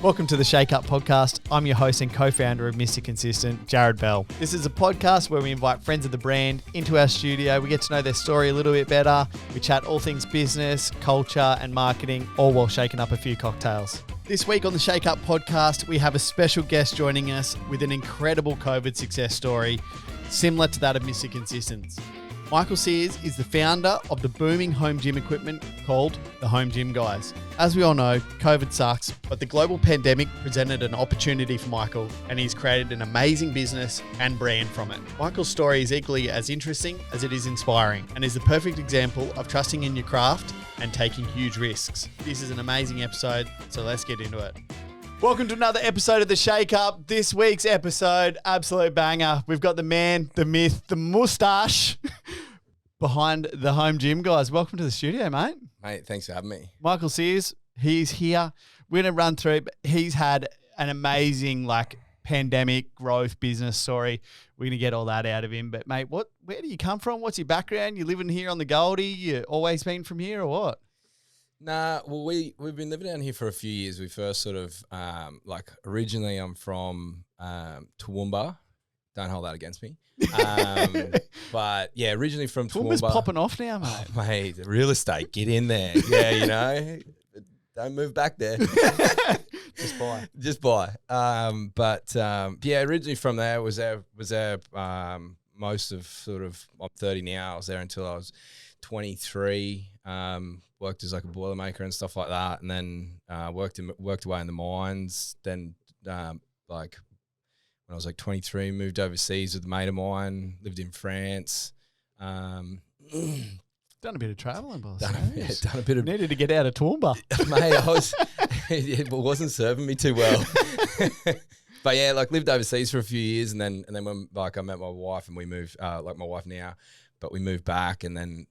Welcome to the Shake Up Podcast. I'm your host and co-founder of Mr. Consistent, Jarrad Bell. This is a podcast where we invite friends of the brand into our studio. We get to know their story a little bit better. We chat all things business, culture, and marketing, all while shaking up a few cocktails. This week on the Shake Up Podcast, we have a special guest joining us with an incredible COVID success story, similar to that of Mr. Consistent. Michael Sears is the founder of the booming home gym equipment called the Home Gym Guys. As we all know, COVID sucks, but the global pandemic presented an opportunity for Michael, and he's created an amazing business and brand from it. Michael's story is equally as interesting as it is inspiring, and is the perfect example of trusting in your craft and taking huge risks. This is an amazing episode, so let's get into it. Welcome to another episode of The Shake Up. This week's episode, absolute banger. We've got the man, the myth, the moustache behind the Home Gym Guys. Welcome to the studio, mate. Mate, thanks for having me. Michael Sears, he's here. We're going to run through it, but he's had an amazing pandemic growth business story. We're going to get all that out of him. But mate, where do you come from? What's your background? You living here on the Goldie? You always been from here or what? Nah, well, we've been living down here for a few years. We first sort of, originally I'm from Toowoomba. Don't hold that against me. But yeah, originally from Toowoomba's Toowoomba. popping off now, mate. Oh, mate, real estate, get in there. Yeah, you know, don't move back there. Just buy. Yeah, originally from there was there most of sort of, I'm 30 now. I was there until I was 23. Worked as like a boilermaker and stuff like that, and then worked away in the mines. Then when I was like 23, moved overseas with a mate of mine. Lived in France. Done a bit of travelling, boss. Done a bit of. Needed to get out of Toowoomba, mate. It wasn't serving me too well. But yeah, lived overseas for a few years, and then when I met my wife and we moved, my wife now, but we moved back and then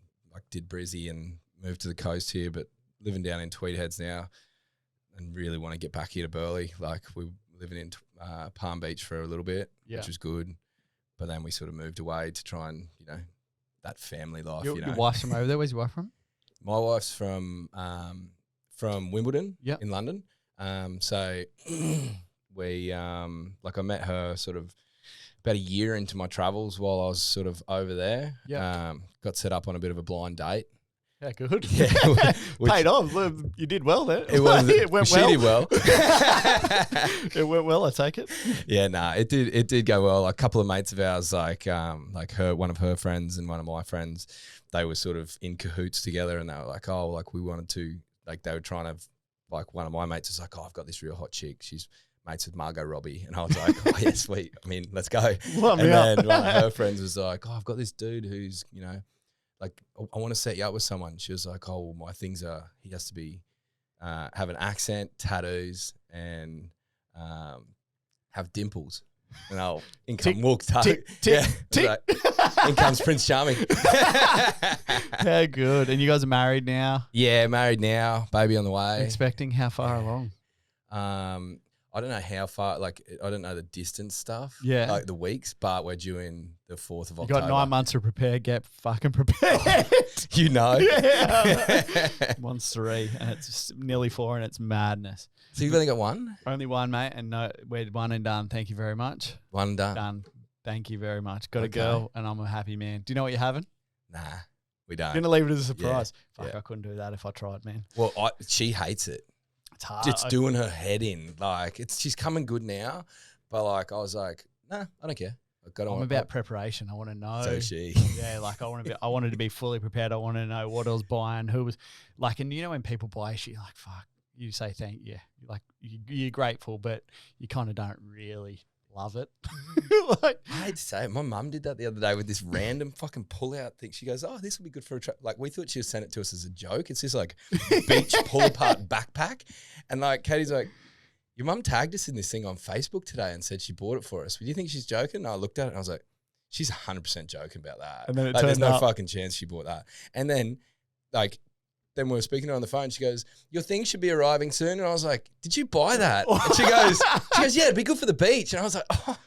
did Brizzy and moved to the coast here, but living down in Tweed Heads now, and really want to get back here to Burleigh. We were living in Palm Beach for a little bit, which was good, but then we sort of moved away to try and that family life. Your wife's from over there. Where's your wife from? My wife's from Wimbledon, in London. So we I met her sort of about a year into my travels while I was sort of over there. Got set up on a bit of a blind date. Yeah, good. Yeah, paid off. You did well there. It went well. She did well. It went well, I take it. Yeah, it did go well. A couple of mates of ours, one of her friends and one of my friends, they were sort of in cahoots together, and they were like, we wanted to, they were trying to, one of my mates was like, I've got this real hot chick. She's mates with Margot Robbie. And I was like, oh, yeah, sweet. I mean, let's go. Then one of her friends was like, I've got this dude who's, I want to set you up with someone. She was like, my things are, he has to be, have an accent, tattoos, and have dimples. And in comes Prince Charming. Yeah, good. And you guys are married now? Yeah, married now. Baby on the way. Expecting how far along? I don't know how far, I don't know the distance stuff. Yeah. The weeks, but we're due in the 4th of October. You got 9 months to prepare. Get fucking prepared. You know. Yeah. One's 3 and it's nearly 4 and it's madness. So you've only got one? Only one, mate. And no, we're one and done. Thank you very much. One and done. Done. Thank you very much. Got a girl and I'm a happy man. Do you know what you're having? Nah, we don't. You're going to leave it as a surprise. Yeah. Fuck, I couldn't do that if I tried, man. Well, she hates it. It's hard. It's doing her head in. She's coming good now, but I was like, nah, I don't care. I'm about preparation. I want to know. So is she. Yeah, I wanted to be fully prepared. I want to know what I was buying, who was and when people buy shit, you're like, fuck, you say thank you. You're grateful, but you kind of don't really love it. I hate to say it. My mum did that the other day with this random fucking pull-out thing. She goes, oh, this will be good for a trip. We thought she would send it to us as a joke. It's this beach pull-apart backpack. And Katie's like, your mum tagged us in this thing on Facebook today and said she bought it for us. Do you think she's joking? And I looked at it and I was like, she's 100% joking about that. And then there's no fucking chance she bought that. And then then we were speaking to her on the phone. She goes, your thing should be arriving soon. And I was like, did you buy that? And she goes, yeah, it'd be good for the beach. And I was like, oh,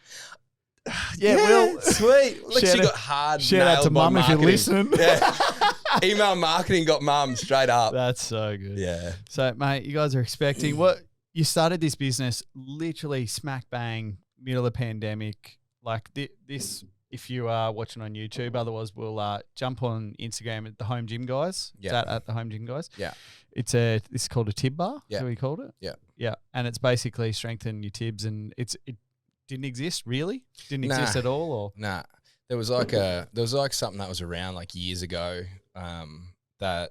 yeah, well, sweet. Look, she got hard. Shout out to mum if you're listening. Yeah. Email marketing got mum straight up. That's so good. Yeah. So, mate, you guys are expecting what? you started this business literally smack bang middle of the pandemic. Like this, if you are watching on YouTube, otherwise we'll jump on Instagram at the Home Gym Guys. Yeah. At the Home Gym Guys. Yeah. This is called a tib bar. Yeah. Is that what you called it? Yeah. Yeah. And it's basically strengthen your tibs, and it didn't exist really? Didn't exist at all, or? Nah. There was like something that was around like years ago that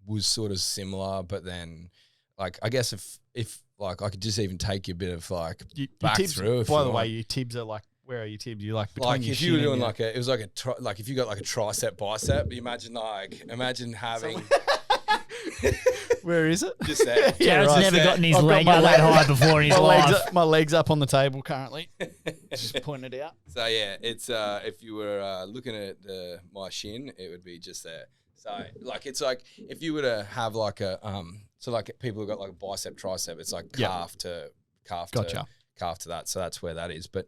was sort of similar, but then like I guess if like I could just even take you a bit of like back tibs, through. by the way, your tibs are like, where are your tibs? You like between like your if you were doing your, like it was like like if you got like a tricep bicep, imagine having. Where is it? Just there. Jarrad's right. never gotten his I've got leg my up that leg- high before in his life. My legs up on the table currently. Just pointing it out. So yeah, it's if you were looking at my shin, it would be just there. So like it's like if you were to have like a so like people who got like a bicep tricep, it's like calf to calf to that. So that's where that is. But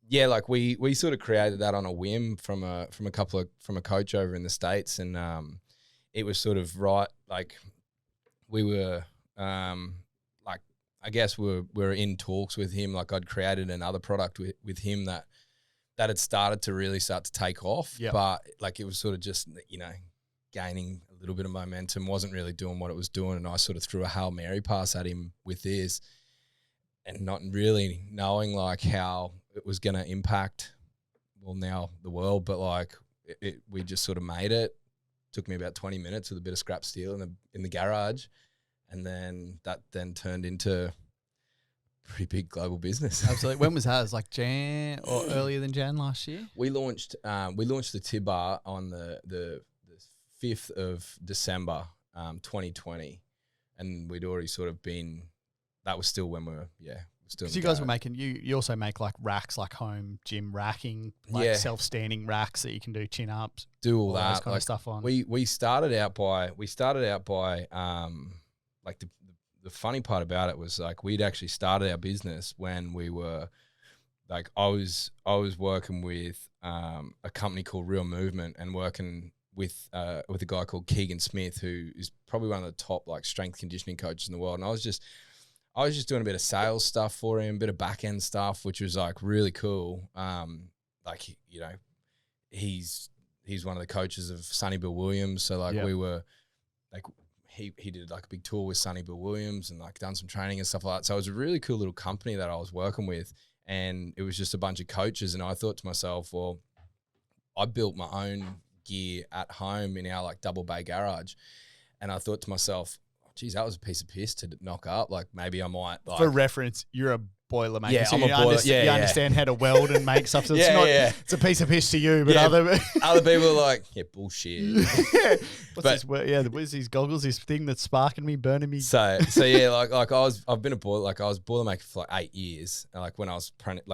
yeah, like we sort of created that on a whim from a coach over in the States, and it was sort of right like we were like I guess we were in talks with him. Like I'd created another product with him that had started to really start to take off, but like it was sort of just gaining a little bit of momentum, wasn't really doing what it was doing, and I sort of threw a Hail Mary pass at him with this, and not really knowing like how it was going to impact, well, now the world, but like we just sort of made it. Took me about 20 minutes with a bit of scrap steel in the garage, and then that turned into pretty big global business. Absolutely. When was that? It was like Jan or earlier than Jan last year? We launched the tib bar on the 5th of December 2020, and we'd already sort of been, that was still when we were, still. Because you guys were making, you also make like racks, like home gym racking, like self-standing racks that you can do chin-ups. Do all that those kind of stuff on. We started out by like the funny part about it was like we'd actually started our business when we were like I was working with a company called Real Movement and working with a guy called Keegan Smith, who is probably one of the top like strength conditioning coaches in the world, and I was just doing a bit of sales stuff for him, a bit of back end stuff, which was like really cool. Like he's one of the coaches of Sonny Bill Williams, so like we were like. He did like a big tour with Sonny Bill Williams and like done some training and stuff like that. So it was a really cool little company that I was working with, and it was just a bunch of coaches. And I thought to myself, well, I built my own gear at home in our like double bay garage. And I thought to myself, geez, that was a piece of piss to knock up. Like maybe I might like. For reference, you're a boilermaker. Yeah, so I'm you a boiler. You understand how to weld and make stuff. So it's not. It's a piece of piss to you, but other people are like, yeah, bullshit. What's these goggles? This thing that's sparking me, burning me. So yeah, like I've been a boilermaker for like 8 years. Like when I was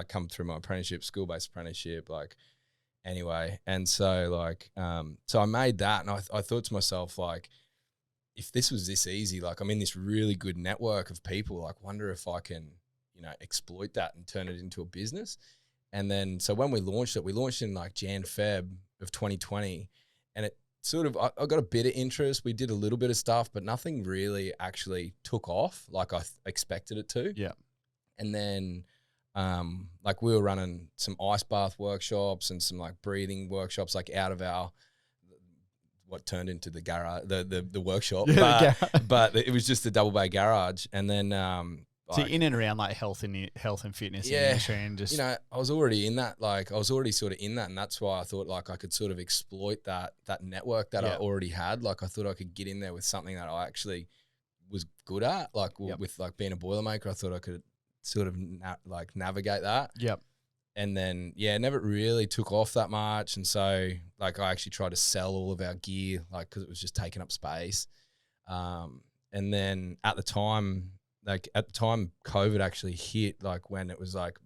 come through my apprenticeship, school-based apprenticeship, like anyway. And so like so I made that, and I thought to myself like, if this was this easy, like I'm in this really good network of people, like wonder if I can exploit that and turn it into a business. And then, so when we launched in like Feb of 2020, and it sort of, I got a bit of interest. We did a little bit of stuff, but nothing really actually took off like I expected it to. Yeah. And then, like we were running some ice bath workshops and some like breathing workshops, like out of our, what turned into the garage, the workshop, but it was just a double bay garage. And then, so in and around like health and fitness industry, and just I was already in that, like I was already sort of in that, and that's why I thought like I could sort of exploit that network that I already had. Like I thought I could get in there with something that I actually was good at, like with like being a boilermaker. I thought I could sort of navigate that. Yep. And then it never really took off that much, and so like I actually tried to sell all of our gear, like because it was just taking up space. And then at the time COVID actually hit, like when it was like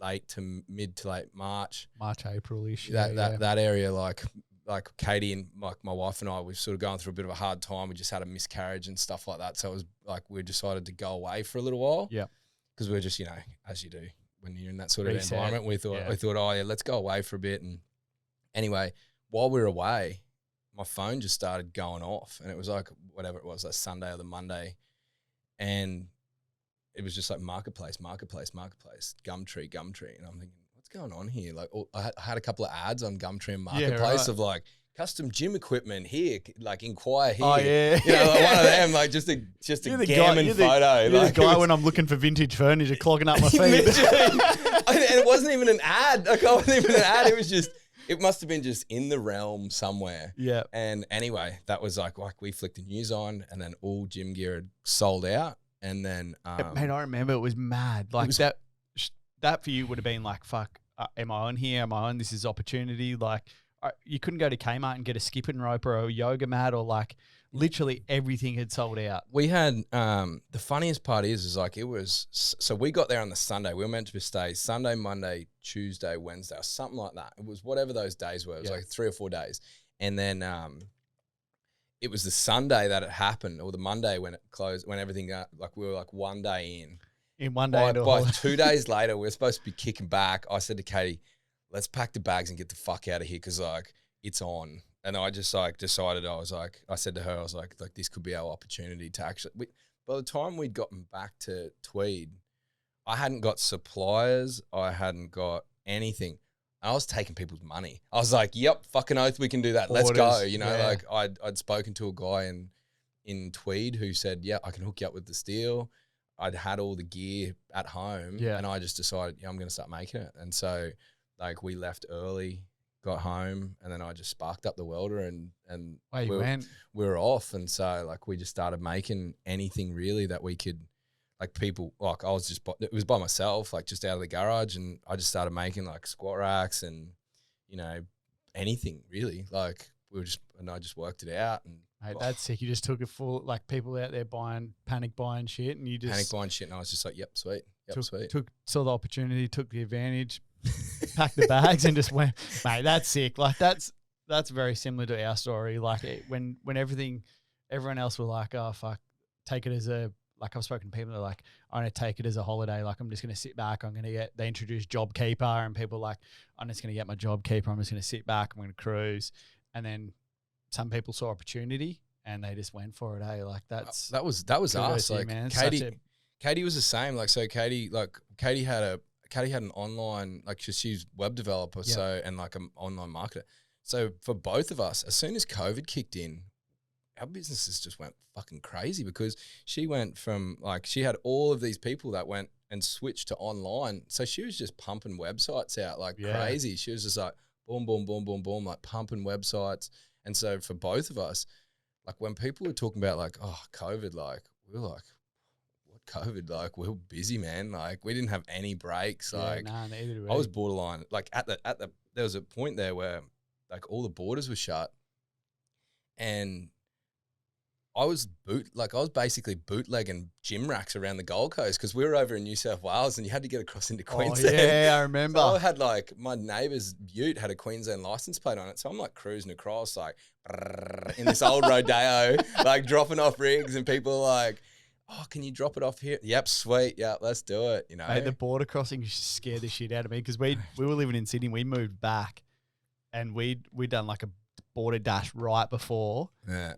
late to mid to late March, April-ish. That area, like Katie and like my wife and I, we've sort of going through a bit of a hard time. We just had a miscarriage and stuff like that. So it was like we decided to go away for a little while. Yeah. Because we're just, as you do when you're in that sort of environment, we thought, oh yeah, let's go away for a bit. And anyway, while we were away, my phone just started going off, and it was like whatever it was, that Sunday or the Monday, and it was just like marketplace, Gumtree. And I'm thinking, what's going on here? Like, I had a couple of ads on Gumtree and marketplace of like custom gym equipment here, like inquire here. Oh yeah, you know, like one of them, like just a gammon photo. You're like the guy when I'm looking for vintage furniture, clogging up my feed. and it wasn't even an ad. Like, I wasn't even an ad. It was just. It must have been just in the realm somewhere. Yeah. And anyway, that was like we flicked the news on, and then all gym gear had sold out. And then, mate, I remember it was mad. Like that for you would have been like, fuck, am I on here? Am I on? This is opportunity. Like you couldn't go to Kmart and get a skipping rope or a yoga mat, or like literally everything had sold out. We had, the funniest part is like it was, so we got there on the Sunday. We were meant to stay Sunday, Monday, Tuesday, Wednesday, or something like that. It was whatever those days were. It was like 3 or 4 days. And then it was the Sunday that it happened, or the Monday when it closed, when everything got, like we were like 1 day in. In 1 day. By 2 days later, we were supposed to be kicking back. I said to Katie, let's pack the bags and get the fuck out of here, because like it's on. And I just like decided, I said to her, I was like this could be our opportunity to actually, by the time we'd gotten back to Tweed, I hadn't got suppliers. I hadn't got anything. I was taking people's money. I was like, yep, fucking oath, we can do that. Let's go. You know, like I'd spoken to a guy in Tweed who said, yeah, I can hook you up with the steel. I'd had all the gear at home, and I just decided, I'm going to start making it. And so like we left early, got home, and then I just sparked up the welder and we were off. And so like we just started making anything really that we could, like people, like it was by myself, like just out of the garage, and I just started making like squat racks and, you know, anything really. Like I just worked it out. And mate, that's sick. You just took it full, like people out there panic buying shit, and you just panic buying shit, and I was just like, yep, sweet. Saw the opportunity, took the advantage, packed the bags, and just went. Mate, that's sick. Like that's very similar to our story. Like when everyone else were like, oh fuck, take it as a, like I've spoken to people that are like, I'm going to take it as a holiday. Like I'm just going to sit back. They introduced JobKeeper, and people like, I'm just going to get my JobKeeper. I'm just going to sit back. I'm going to cruise. And then some people saw opportunity and they just went for it. Hey, like that was us. Like man. Katie was the same. Like, so Katie had an online, like she's web developer. Yep. So, and like an online marketer. So for both of us, as soon as COVID kicked in, our businesses just went fucking crazy, because she went from like, she had all of these people that went and switched to online. So she was just pumping websites out like crazy. She was just like boom, boom, boom, boom, boom, like pumping websites. And so for both of us, like when people were talking about like, oh, COVID, like we were like, what COVID? Like we were busy, man. Like we didn't have any breaks. Like neither did we. I was borderline. Like there was a point there where like all the borders were shut, and I was basically bootlegging gym racks around the Gold Coast, because we were over in New South Wales and you had to get across into Queensland. Yeah, I remember. So I had like, my neighbour's ute had a Queensland license plate on it. So I'm like cruising across like in this old Rodeo, like dropping off rigs, and people are like, oh, can you drop it off here? Yep, sweet. Yeah, let's do it. You know, mate, the border crossing scared the shit out of me, because we were living in Sydney. We moved back and we'd done like a border dash right before,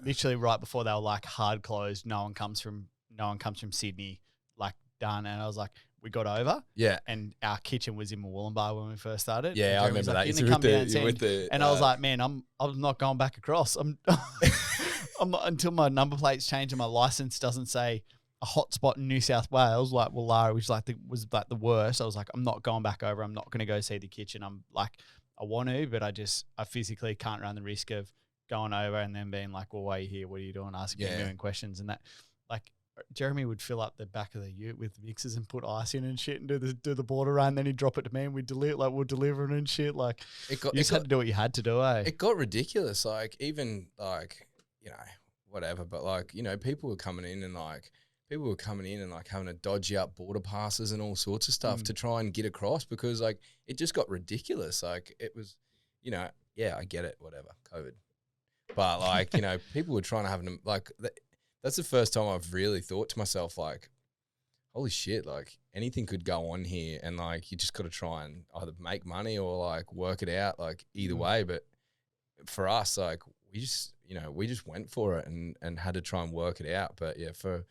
literally right before they were like hard closed. No one comes from Sydney, like done. And I was like, we got over, and our kitchen was in Wollongbar when we first started. Yeah, I remember that. And I was like, man, I'm not going back across. I'm not, until my number plates change and my license doesn't say a hotspot in New South Wales, like Woollahra, which was the worst. I was like, I'm not going back over. I'm not going to go see the kitchen. I'm like, I want to, but I physically can't run the risk of going over and then being like, well, why are you here? What are you doing? Asking a million questions. And that, like, Jeremy would fill up the back of the ute with mixers and put ice in and shit and do the border run. Then he'd drop it to me and we'd we'll deliver it and shit. Like, you just had to do what you had to do, eh? It got ridiculous. Like, even like, you know, whatever, but like, you know, people were coming in and having to dodge out border passes and all sorts of stuff to try and get across, because like it just got ridiculous. Like it was, you know, yeah, I get it, whatever, COVID. But like, you know, people were trying to have them like, that's the first time I've really thought to myself, like, holy shit, like anything could go on here, and like you just got to try and either make money or like work it out, like either way. But for us, like we just went for it and had to try and work it out. But yeah, for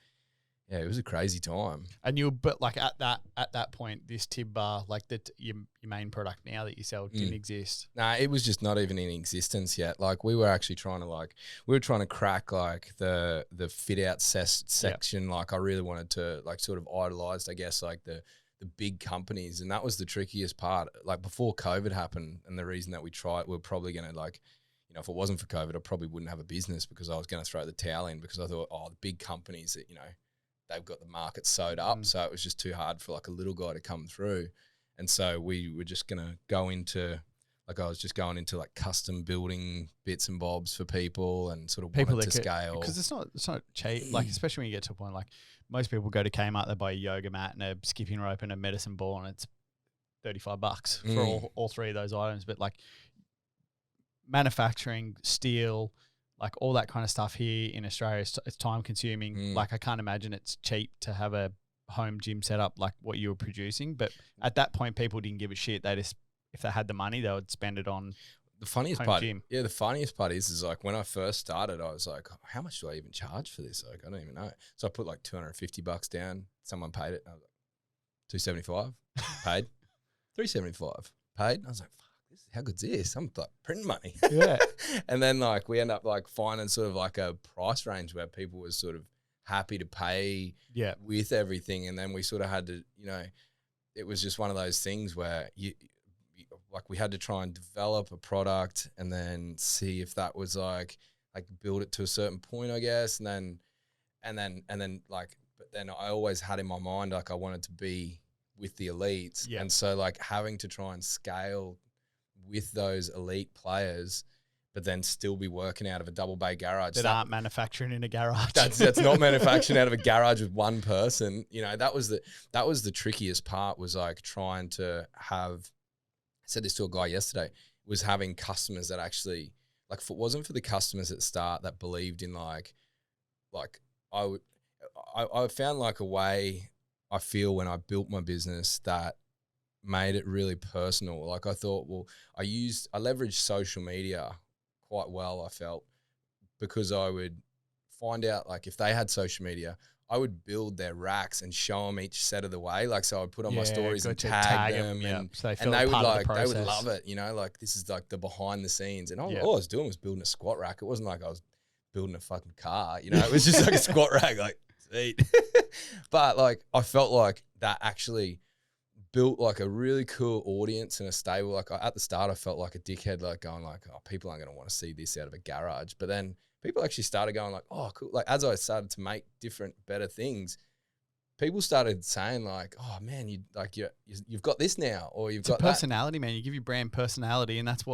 Yeah, it was a crazy time. And you, but like at that point, this tib bar, like your main product now that you sell, didn't exist. Nah, it was just not even in existence yet. Like we were actually trying to crack like the fit out section. Like I really wanted to like sort of idolized, I guess, like the big companies, and that was the trickiest part. Like before COVID happened, and the reason that we we're probably gonna like, you know, if it wasn't for COVID, I probably wouldn't have a business because I was gonna throw the towel in because I thought, oh, the big companies that, you know, they've got the market sewed up. So it was just too hard for like a little guy to come through. And so we were just going to go into, like I was just going into like custom building bits and bobs for people and sort of people wanted to scale. Because it's not cheap. Like, especially when you get to a point, like most people go to Kmart, they buy a yoga mat and a skipping rope and a medicine ball, and it's $35 for all three of those items. But like manufacturing, steel, like all that kind of stuff here in Australia, it's time consuming. Like I can't imagine it's cheap to have a home gym set up like what you were producing. But at that point, people didn't give a shit. They just, if they had the money, they would spend it on the funniest home part. gym. Yeah, the funniest part is like when I first started, I was like, how much do I even charge for this? Like I don't even know. So I put like $250 down. Someone paid it. I was like, $275 paid, $375 paid. I was like, how good's this? I'm like printing money. Yeah. And then like we end up like finding sort of like a price range where people was sort of happy to pay with everything. And then we sort of had to, you know, it was just one of those things where you like we had to try and develop a product and then see if that was like build it to a certain point, I guess. And then like, but then I always had in my mind, like I wanted to be with the elites. And so like having to try and scale with those elite players, but then still be working out of a double bay garage that aren't manufacturing in a garage. That's not manufacturing out of a garage with one person. You know, that was the trickiest part, was like trying to have. I said this to a guy yesterday, was having customers that actually like, if it wasn't for the customers at the start that believed in like I found like a way I feel when I built my business that made it really personal. Like I thought, well, I leveraged social media quite well, I felt, because I would find out like if they had social media, I would build their racks and show them each set of the way. Like, so I'd put on my stories and tag them and they would like, they would love it, you know, like this is like the behind the scenes. And all I was doing was building a squat rack. It wasn't like I was building a fucking car, you know, it was just like a squat rack, like sweet. But like, I felt like that actually built like a really cool audience and a stable. Like at the start, I felt like a dickhead, like going like, oh, people aren't going to want to see this out of a garage. But then people actually started going like, oh, cool. Like as I started to make different, better things, people started saying like, oh man, you've got this now, or you've got personality, man. You give your brand personality, and that's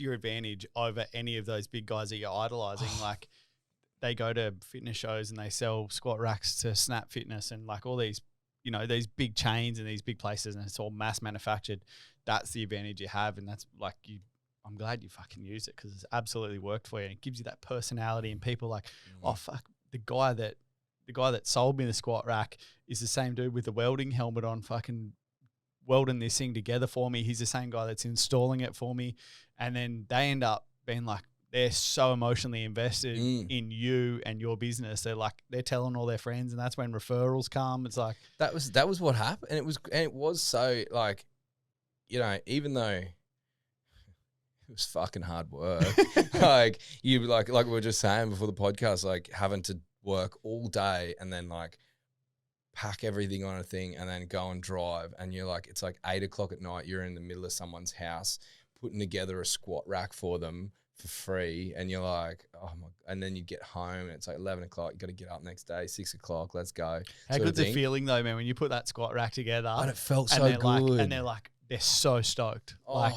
your advantage over any of those big guys that you're idolizing. Like they go to fitness shows and they sell squat racks to Snap Fitness and like all these, you know, these big chains and these big places, and it's all mass manufactured. That's the advantage you have, and that's like I'm glad you fucking used it because it's absolutely worked for you. And it gives you that personality, and people like, oh fuck, the guy that sold me the squat rack is the same dude with the welding helmet on, fucking welding this thing together for me. He's the same guy that's installing it for me, and then they end up being like, they're so emotionally invested in you and your business. They're telling all their friends, and that's when referrals come. It's like that was what happened, and it was so like, you know, even though it was fucking hard work, like we were just saying before the podcast, like having to work all day and then like pack everything on a thing and then go and drive, and you're like, it's like 8 o'clock at night, you're in the middle of someone's house putting together a squat rack for them for free, and you're like, oh my, and then you get home and it's like 11 o'clock, you got to get up next day, 6 o'clock, let's go. How good's the feeling though, man, when you put that squat rack together? And it felt so good. And they're so stoked. Like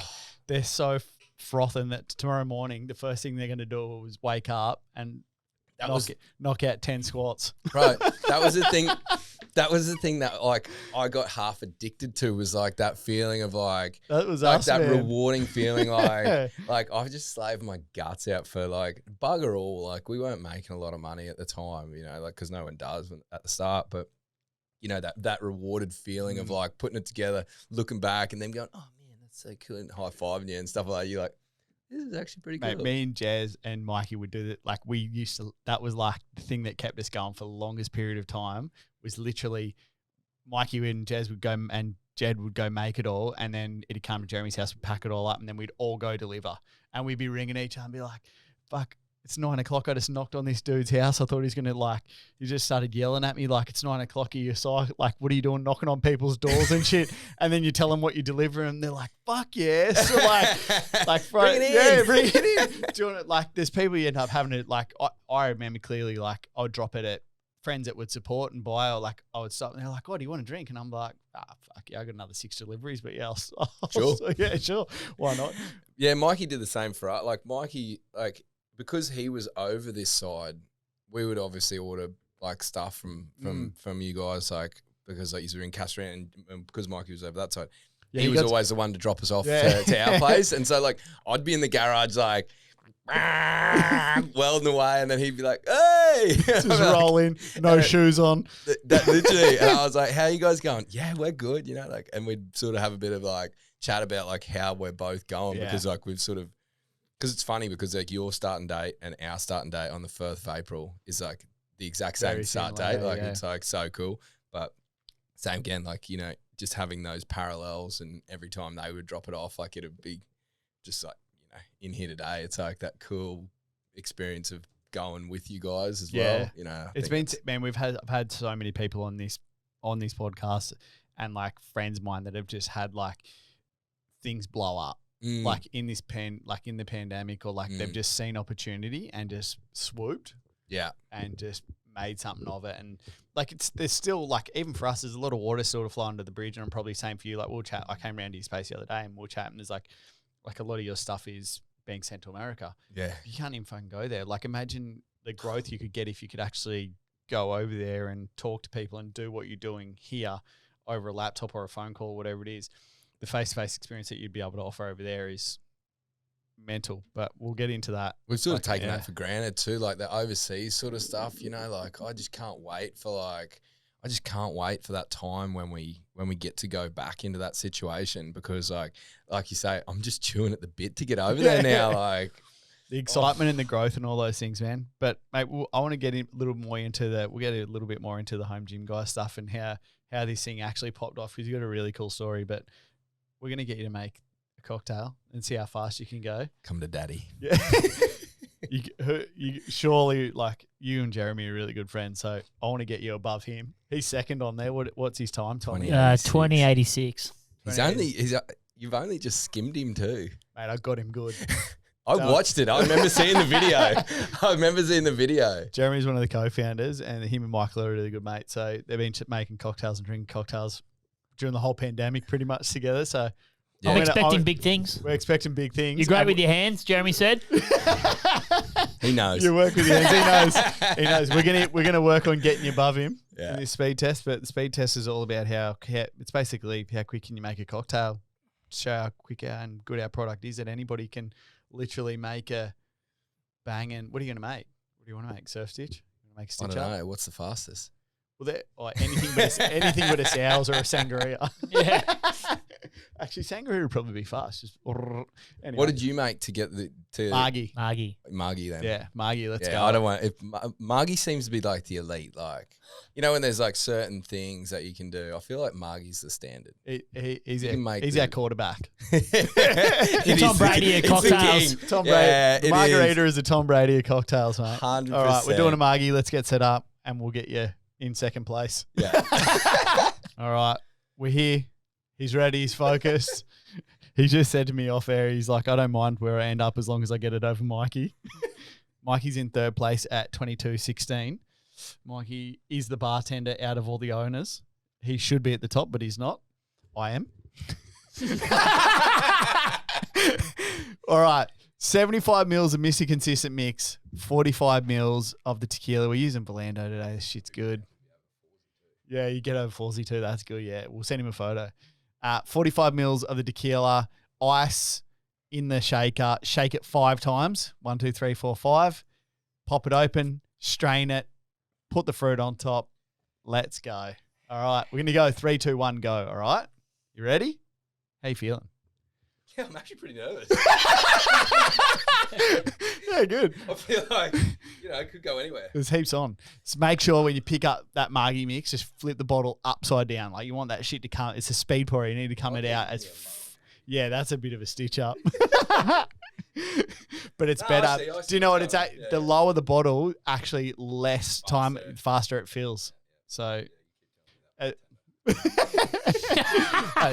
they're so frothing that tomorrow morning, the first thing they're going to do is wake up and knock out 10 squats. Right. That was the thing. That was the thing that like I got half addicted to, was like that feeling of like that was like us, that man. Rewarding feeling, like I just slaved my guts out for like bugger all. Like we weren't making a lot of money at the time, you know, like because no one does at the start, but you know, that rewarded feeling of like putting it together, looking back and then going, oh man, that's so cool, and high-fiving you and stuff like that. You're like, this is actually pretty Mate, cool. me and Jez and Mikey would do that. Like we used to, that was like the thing that kept us going for the longest period of time was literally Mikey and Jez would go and Jed would go make it all. And then it'd come to Jeremy's house, we'd pack it all up and then we'd all go deliver. And we'd be ringing each other and be like, fuck, it's 9 o'clock. I just knocked on this dude's house. I thought he was going to he just started yelling at me like, it's 9 o'clock. Are you like, what are you doing knocking on people's doors and shit? And then you tell them what you deliver and they're like, fuck yes. So bring it in. Yeah, bring it in. Doing it there's people you end up having to I remember clearly I would drop it at friends that would support and buy or I would stop and they're like, oh, do you want a drink? And I'm like, fuck yeah, I got another 6 deliveries, but yeah, Sure. Yeah, sure. Why not? Yeah, Mikey did the same for us. Mikey, because he was over this side, we would obviously order stuff from you guys, because you were in Castrand and because Mikey was over that side. Yeah, he was always the one to drop us off to our place. And so I'd be in the garage welding away, and then he'd be like, hey! Just rolling, no shoes on. That literally. And I was like, how are you guys going? Yeah, we're good, and we'd sort of have a bit of chat about how we're both going because we've sort of, because it's funny because your starting date and our starting date on the 1st of April is the exact same Very start similar, date. It's so cool. But same again, just having those parallels and every time they would drop it off, it'd be just in here today. It's that cool experience of going with you guys as well. It's been, man, I've had so many people on this podcast and friends of mine that have just had things blow up. In this in the pandemic or they've just seen opportunity and just swooped and just made something of it. And there's still even for us, there's a lot of water sort of flowing under the bridge and I'm probably same for you. We'll chat. I came around to your space the other day and we'll chat and there's a lot of your stuff is being sent to America. Yeah. You can't even fucking go there. Imagine the growth you could get if you could actually go over there and talk to people and do what you're doing here over a laptop or a phone call, whatever it is. The face-to-face experience that you'd be able to offer over there is mental, but we'll get into that. We've sort of taken that for granted too, the overseas sort of stuff, I just can't wait for that time when we get to go back into that situation because like you say, I'm just chewing at the bit to get over there now. The excitement and the growth and all those things, man. But mate, I want to get a little more into we'll get a little bit more into the home gym guy stuff and how this thing actually popped off because you got a really cool story, but we're going to get you to make a cocktail and see how fast you can go. Come to daddy. Yeah. you surely, you and Jeremy are really good friends, so I want to get you above him. He's second on there. What's his time? 2086. You've only just skimmed him too. Mate, I got him good. I watched it. I remember seeing the video. Jeremy's one of the co-founders and him and Michael are really good mates. So they've been making cocktails and drinking cocktails during the whole pandemic pretty much together. So I'm expecting big things. We're expecting big things. You're great with your hands, Jeremy said. He knows. You work with your hands. He knows. We're gonna work on getting you above him in this speed test. But the speed test is all about how it's basically how quick can you make a cocktail. Show how quick and good our product is that anybody can literally make a banging. What are you gonna make? What do you want to make? Surf stitch? You want to make a stitch? I don't know. What's the fastest? Well, anything but a sours or a sangria. Yeah. Actually, sangria would probably be fast. Just anyway. What did you make to get Margie then? Yeah, Margie. Let's go. I don't want. If Margie seems to be the elite, when there's certain things that you can do. I feel like Margie's the standard. He's our quarterback. Tom Brady of cocktails. Tom Brady. Margarita is a Tom Brady of cocktails, mate. 100%. All right, we're doing a Margie. Let's get set up, and we'll get you in second place. Yeah. All right, we're here. He's ready. He's focused. He just said to me off air, he's like, I don't mind where I end up as long as I get it over Mikey. Mikey's in third place at 22.16. Mikey is the bartender out of all the owners. He should be at the top, but he's not. I am. All right. 75 mils of Mr. Consistent Mix, 45 mils of the tequila. We're using Volando today. This shit's good. Yeah, you get over 40 too. That's good. Yeah, we'll send him a photo. 45 mils of the tequila, ice in the shaker. Shake it 5 times. 1, 2, 3, 4, 5. Pop it open. Strain it. Put the fruit on top. Let's go. All right, we're going to go 3, 2, 1, go. All right, you ready? How you feeling? Yeah, I'm actually pretty nervous. Yeah, good. I feel like, it could go anywhere. There's heaps on. So make sure when you pick up that margie mix, just flip the bottle upside down. Like you want that shit to come. It's a speed pour. You need to come it out as. Yeah, that's a bit of a stitch up. But it's better. I see Do you know what it's at? Yeah, the lower the bottle, actually less time, faster it feels. So. Hey,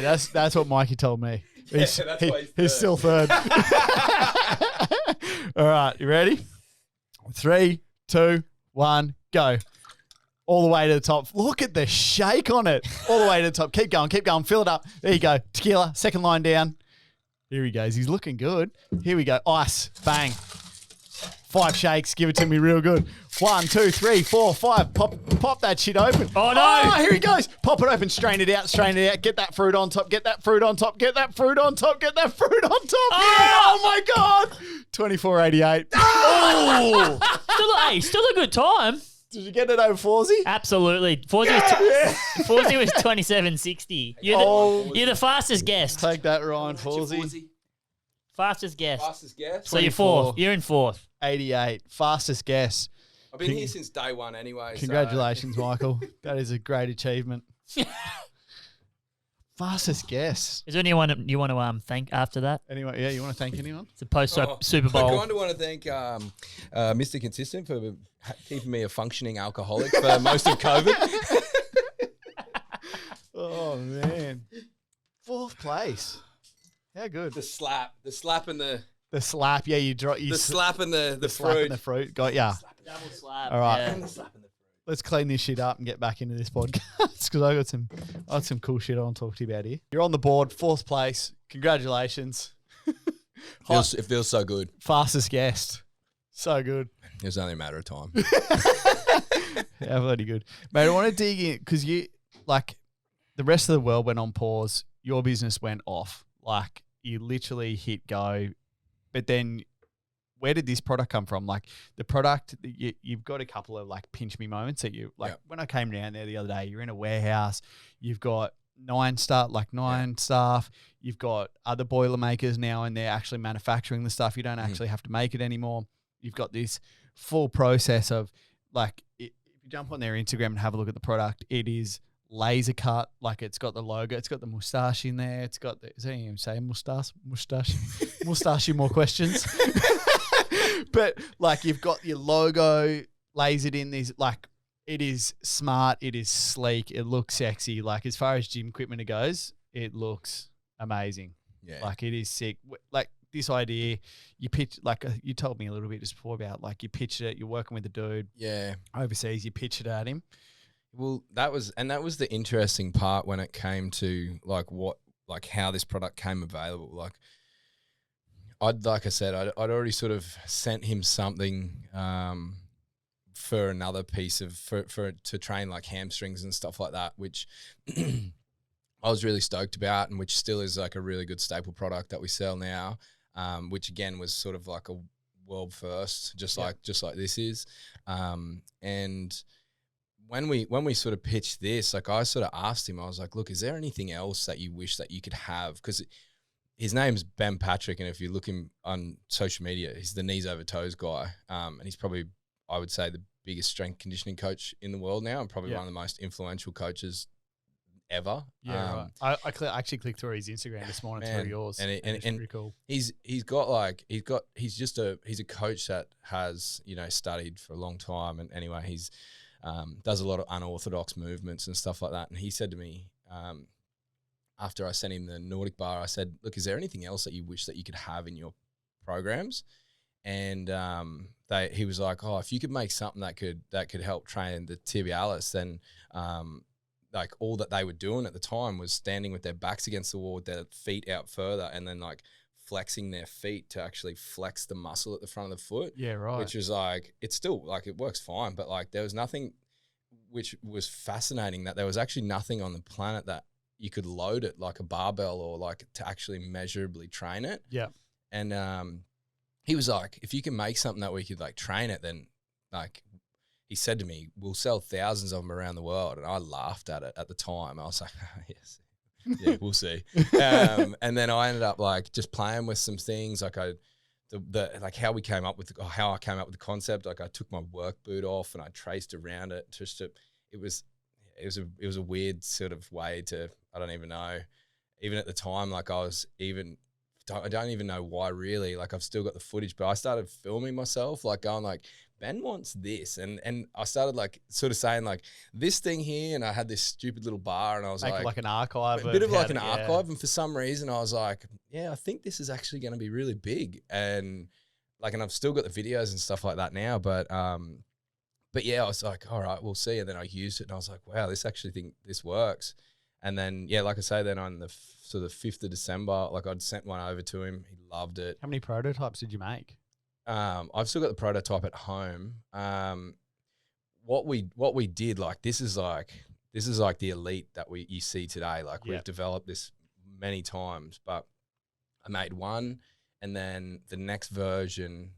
that's what Mikey told me. He's still third. All right, you ready? 3, 2, 1, go. All the way to the top. Look at the shake on it. All the way to the top. Keep going. Fill it up. There you go. Tequila, second line down. Here he goes. He's looking good. Here we go. Ice. Bang. 5 shakes. Give it to me real good. 1, 2, 3, 4, 5. Pop that shit open. Oh, no. Oh, here he goes. Pop it open. Strain it out. Get that fruit on top. Get that fruit on top. Get that fruit on top. Oh my God. 24.88. Oh! Still a good time. Did you get it over Forsey? Absolutely. Forsey was 27.60. You're the fastest guest. Take that, Ryan Forsey. Fastest guest. So 24. you're fourth. You're in fourth. 88. Fastest guess. I've been here since day one anyway. Congratulations, Michael. That is a great achievement. Fastest guess. Is there anyone you want to thank after that? Anyone? Yeah, you want to thank anyone? It's a post-Super Bowl. I kind of want to thank Mr. Consistent for keeping me a functioning alcoholic for most of COVID. Oh, man. 4th place. How good. The slap and the slap. Yeah, you drop. The slap and the fruit. Slap and the fruit. Got ya. Double slap. All right. Yeah. And the slap and the fruit. Let's clean this shit up and get back into this podcast because I got some cool shit I want to talk to you about here. You're on the board, 4th place. Congratulations. It feels so good. Fastest guest. So good. It was only a matter of time. Yeah, bloody good. Mate, I want to dig in because the rest of the world went on pause. Your business went off. Like you literally hit go. But then where did this product come from? Like the product, you've got a couple of like pinch me moments that you like. Yep. When I came down there the other day, you're in a warehouse. You've got 9 staff. You've got other Boilermakers now, and they're actually manufacturing the stuff. You don't actually have to make it anymore. You've got this full process of like if you jump on their Instagram and have a look at the product, it is laser cut. Like it's got the logo, it's got the moustache in there. It's got the, is that even say moustache, more questions. But like you've got your logo lasered in these, like it is smart, it is sleek, it looks sexy. Like as far as gym equipment goes, it looks amazing. Yeah. Like it is sick. Like this idea, you pitch, like you told me a little bit just before about like you pitched it, you're working with a dude overseas, you pitched it at him. Well, that was the interesting part when it came to how this product came available. I'd already sort of sent him something for another piece of to train like hamstrings and stuff like that, which I was really stoked about, and which still is like a really good staple product that we sell now. Which again was sort of like a world first, just like this is, and when we sort of pitched this, like I sort of asked him, I was like, look, is there anything else that you wish that you could have? Because his name's Ben Patrick, and if you look him on social media, he's the knees over toes guy, and he's probably, I would say, the biggest strength conditioning coach in the world now, and probably one of the most influential coaches ever. Yeah, right. I actually clicked through his Instagram this morning through yours, and it's pretty cool. He's a coach that has studied for a long time, and anyway, he's does a lot of unorthodox movements and stuff like that. And he said to me, after I sent him the Nordic bar, I said, look, is there anything else that you wish that you could have in your programs? And he was like, oh, if you could make something that could help train the tibialis, then like all that they were doing at the time was standing with their backs against the wall with their feet out further, and then like flexing their feet to actually flex the muscle at the front of the foot. Yeah, right. Which was like, it's still like, it works fine, but like there was nothing, which was fascinating, that there was actually nothing on the planet that you could load it like a barbell or like to actually measurably train it. Yeah. And he was like, if you can make something that we could like train it, then like, he said to me, we'll sell thousands of them around the world. And I laughed at it at the time. I was like, yes. Yeah, we'll see. And then I ended up like just playing with some things, like like how I came up with the concept. Like I took my work boot off and I traced around it. It was a weird sort of way to, I don't even know. Even at the time, like I don't even know why really. Like I've still got the footage, but I started filming myself, like going like, Ben wants this, and I started like sort of saying like this thing here, and I had this stupid little bar, and I was like an archive, a bit of like an archive, and for some reason I was like, yeah, I think this is actually going to be really big, and I've still got the videos and stuff like that now, but yeah, I was like, all right, we'll see, and then I used it, and I was like, wow, this works, and then yeah, like I say, then on the sort of 5th of December, like I'd sent one over to him, he loved it. How many prototypes did you make? I've still got the prototype at home. What we did, like this is like the elite that you see today. Like we've developed this many times, but I made one, and then the next version,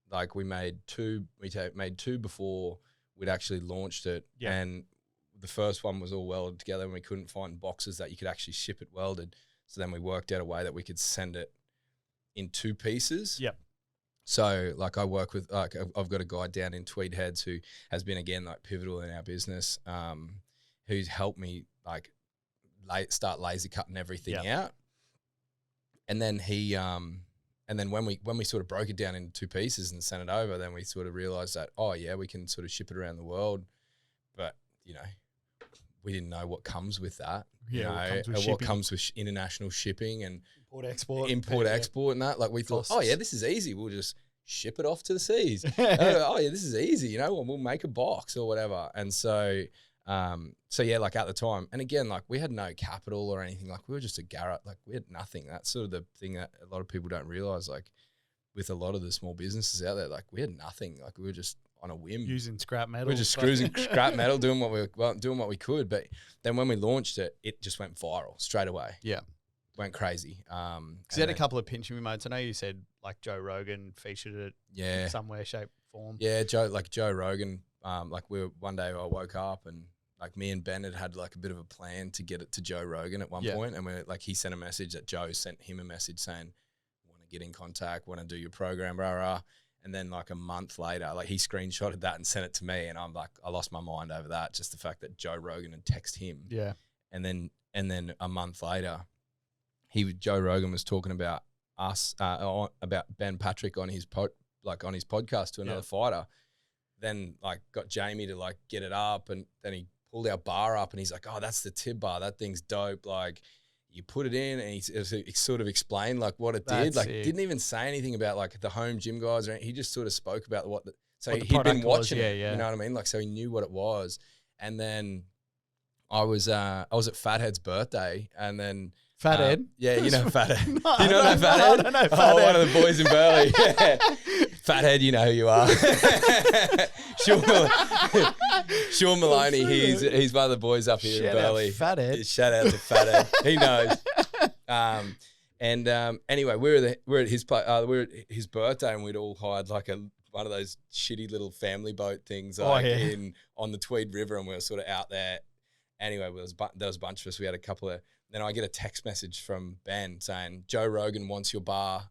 like we made two. We made two before we'd actually launched it, and the first one was all welded together, and we couldn't find boxes that you could actually ship it welded. So then we worked out a way that we could send it in 2 pieces. Yep. So like I work with, like I've got a guy down in Tweed Heads who has been again like pivotal in our business, who's helped me like start laser cutting everything out. And then when we sort of broke it down into 2 pieces and sent it over, then we sort of realized that, oh yeah, we can sort of ship it around the world, but you know, we didn't know what comes with that. What comes with international shipping and import export and that. Like we thought, oh yeah, this is easy. We'll just ship it off to the seas. Oh yeah, this is easy. You know, we'll make a box or whatever. And so yeah, like at the time, and again, like we had no capital or anything. Like we were just a garret. Like we had nothing. That's sort of the thing that a lot of people don't realize. Like with a lot of the small businesses out there, like we had nothing. Like we were just on a whim, using scrap metal. We're just cruising scrap metal, doing what we could. But then when we launched it, it just went viral straight away. Yeah, went crazy. Because you had a couple of pinch me moments. I know you said like Joe Rogan featured it. In some way, shape, form. Yeah, Joe Rogan. Like one day I woke up and like me and Ben had like a bit of a plan to get it to Joe Rogan at one point, and we're like, he sent a message that Joe sent him a message saying, "Want to get in contact? Want to do your program?" Rah rah. And then like a month later, like he screenshotted that and sent it to me, and I'm like, I lost my mind over that. Just the fact that Joe Rogan had texted him. Yeah. And then a month later, Joe Rogan was talking about us, about Ben Patrick on his podcast to another fighter. Then like got Jamie to like get it up, and then he pulled our bar up, and he's like, "Oh, that's the tib bar. That thing's dope." Like, you put it in, and he sort of explained like what it did. Like, didn't even say anything about like the home gym guys or anything. He just sort of spoke about so he'd been watching it. You know what I mean? Like, so he knew what it was. And then I was at Fathead's birthday, and then Fathead? Yeah, you know Fathead. No, you don't know Fathead? I don't know Fathead. Oh, one of the boys in Burleigh. Yeah. Fathead, you know who you are. Sean Maloney, he's one of the boys up here in Burleigh. Shout out to Fathead. He knows. Anyway, we were at his birthday, and we'd all hired like one of those shitty little family boat things on the Tweed River, and we were sort of out there. Anyway, there was a bunch of us. We had a couple of. Then I get a text message from Ben saying, "Joe Rogan wants your bar.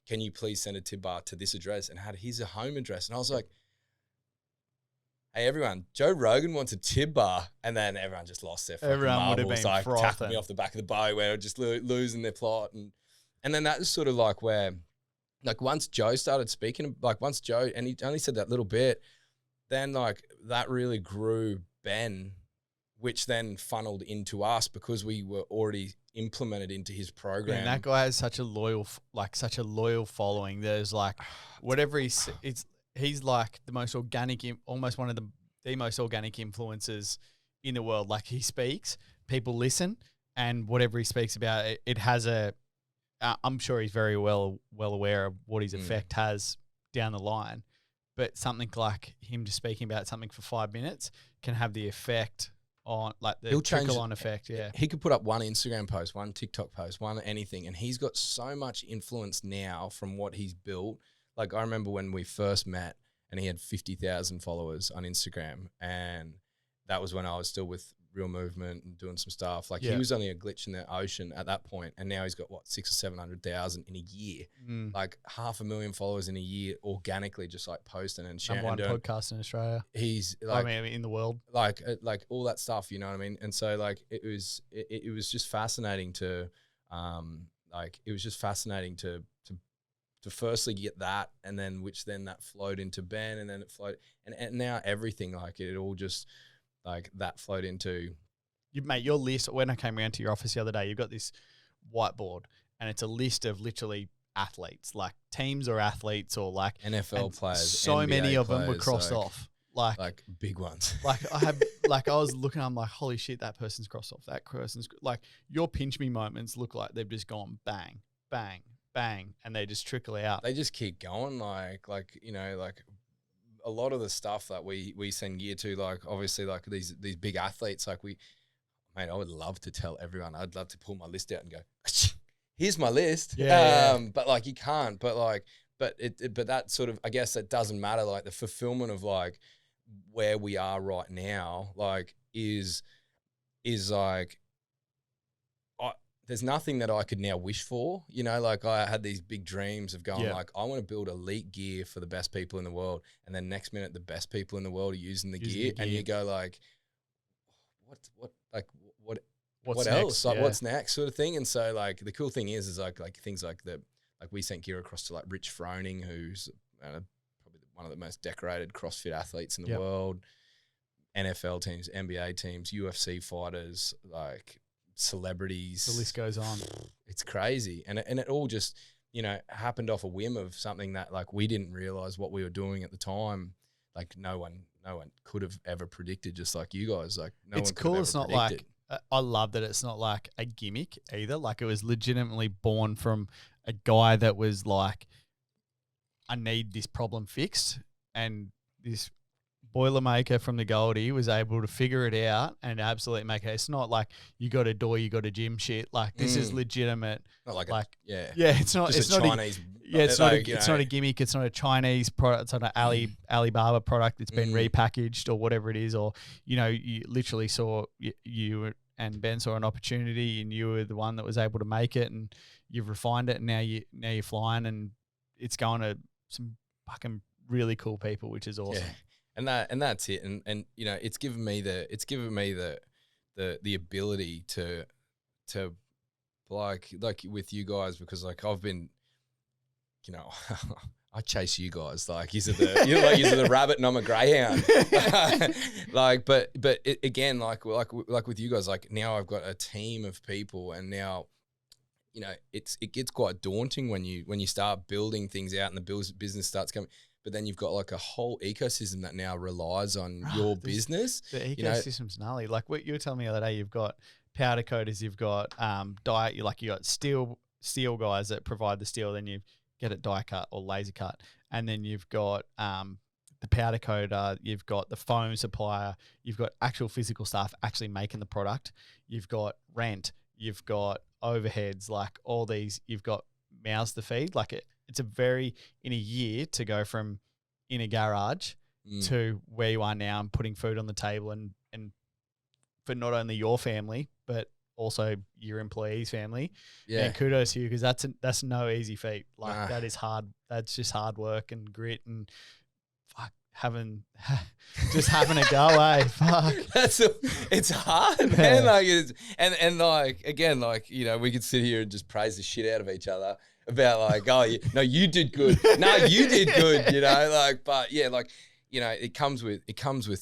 Can you please send a tib bar to this address?" And had his home address. And I was like, "Hey everyone, Joe Rogan wants a tib bar." And then everyone just lost their fucking marbles, like tackled me off the back of the boat, where they're just losing their plot. And then that was sort of like where, like once Joe started speaking, like once Joe, and he only said that little bit, then like that really grew Ben, which then funneled into us because we were already implemented into his program. And that guy has such a loyal following. There's like, whatever he's like the most organic, almost one of the most organic influencers in the world. Like he speaks, people listen, and whatever he speaks about, it has I'm sure he's very well aware of what his effect has down the line. But something like him just speaking about something for 5 minutes can have the effect on, like the trickle-on effect, yeah. He could put up one Instagram post, one TikTok post, one anything, and he's got so much influence now from what he's built. Like I remember when we first met, and he had 50,000 followers on Instagram, and that was when I was still with real movement and doing some stuff. Like he was only a glitch in the ocean at that point, and now he's got what 600,000 or 700,000 in a year, like 500,000 followers in a year organically, just like posting and sharing. Number one podcast in Australia. He's like, I mean, in the world, like all that stuff. You know what I mean? And so like it was just fascinating to, to firstly get that, and then that flowed into Ben, and then it flowed, and now everything, like it all just like that flowed into. Mate, your list, when I came around to your office the other day, you've got this whiteboard and it's a list of literally athletes, like teams or athletes or like NFL players. So NBA many of them players, were crossed off. Like big ones. Like I was looking, I'm like, holy shit, that person's crossed off. That person's like, your pinch me moments look like they've just gone bang, bang, bang, and they just trickle out. They just keep going, like you know, like a lot of the stuff that we send gear to, like obviously like these big athletes, like I would love to tell everyone. I'd love to pull my list out and go, here's my list. But like you can't. But that sort of, I guess that doesn't matter. Like the fulfillment of like where we are right now, like is like. There's nothing that I could now wish for, you know, like I had these big dreams of going like, I want to build elite gear for the best people in the world. And then next minute, the best people in the world are using the gear. And you go like, what else? Like what's next sort of thing. And so like, the cool thing is like things like like we sent gear across to like Rich Froning, who's probably one of the most decorated CrossFit athletes in the world, NFL teams, NBA teams, UFC fighters, like, celebrities, the list goes on. It's crazy, and it all just, you know, happened off a whim of something that like we didn't realize what we were doing at the time. Like no one could have ever predicted, just like you guys. Like it's cool. It's not predicted. Like I love that it's not like a gimmick either. Like it was legitimately born from a guy that was like, I need this problem fixed, and this Boilermaker from the Goldie was able to figure it out and absolutely make it. It's not like you got a door, you got a gym shit. Like this is legitimate. Not like it's not. Just it's not Chinese. It's not. It's not a gimmick. It's not a Chinese product. It's not an Alibaba product that's been repackaged or whatever it is. Or you know, you literally saw you and Ben saw an opportunity, and you were the one that was able to make it, and you've refined it, and now you're flying, and it's going to some fucking really cool people, which is awesome. Yeah. And that's it. And you know, it's given me the ability to like with you guys, because like I've been, you know, I chase you guys like you're the rabbit and I'm a greyhound. but again, like with you guys, like now I've got a team of people, and now, you know, it gets quite daunting when you start building things out and the business starts coming. But then you've got like a whole ecosystem that now relies on your business. The ecosystem's gnarly. Like what you were telling me the other day, you've got powder coaters, you've got you got steel guys that provide the steel, then you get it die cut or laser cut, and then you've got the powder coater, you've got the foam supplier, you've got actual physical staff actually making the product, you've got rent, you've got overheads, like all these, you've got mouths to feed. Like it's in a year to go from in a garage to where you are now and putting food on the table and for not only your family, but also your employees' family. Yeah. And kudos to you, because that's no easy feat. Like that is hard. That's just hard work and grit and having a go, eh? Fuck. It's hard, man. Like and like again, like, you know, we could sit here and just praise the shit out of each other about like, no, you did good. No, you did good, you know, like, but yeah, like, you know, it comes with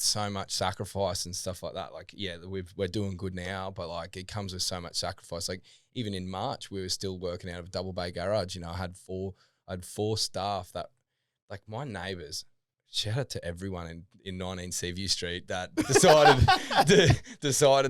so much sacrifice and stuff like that. Like, yeah, we're doing good now, but like it comes with so much sacrifice. Like even in March, we were still working out of a double bay garage. You know, I had four staff that, like, my neighbours. Shout out to everyone in 19 Seaview Street that decided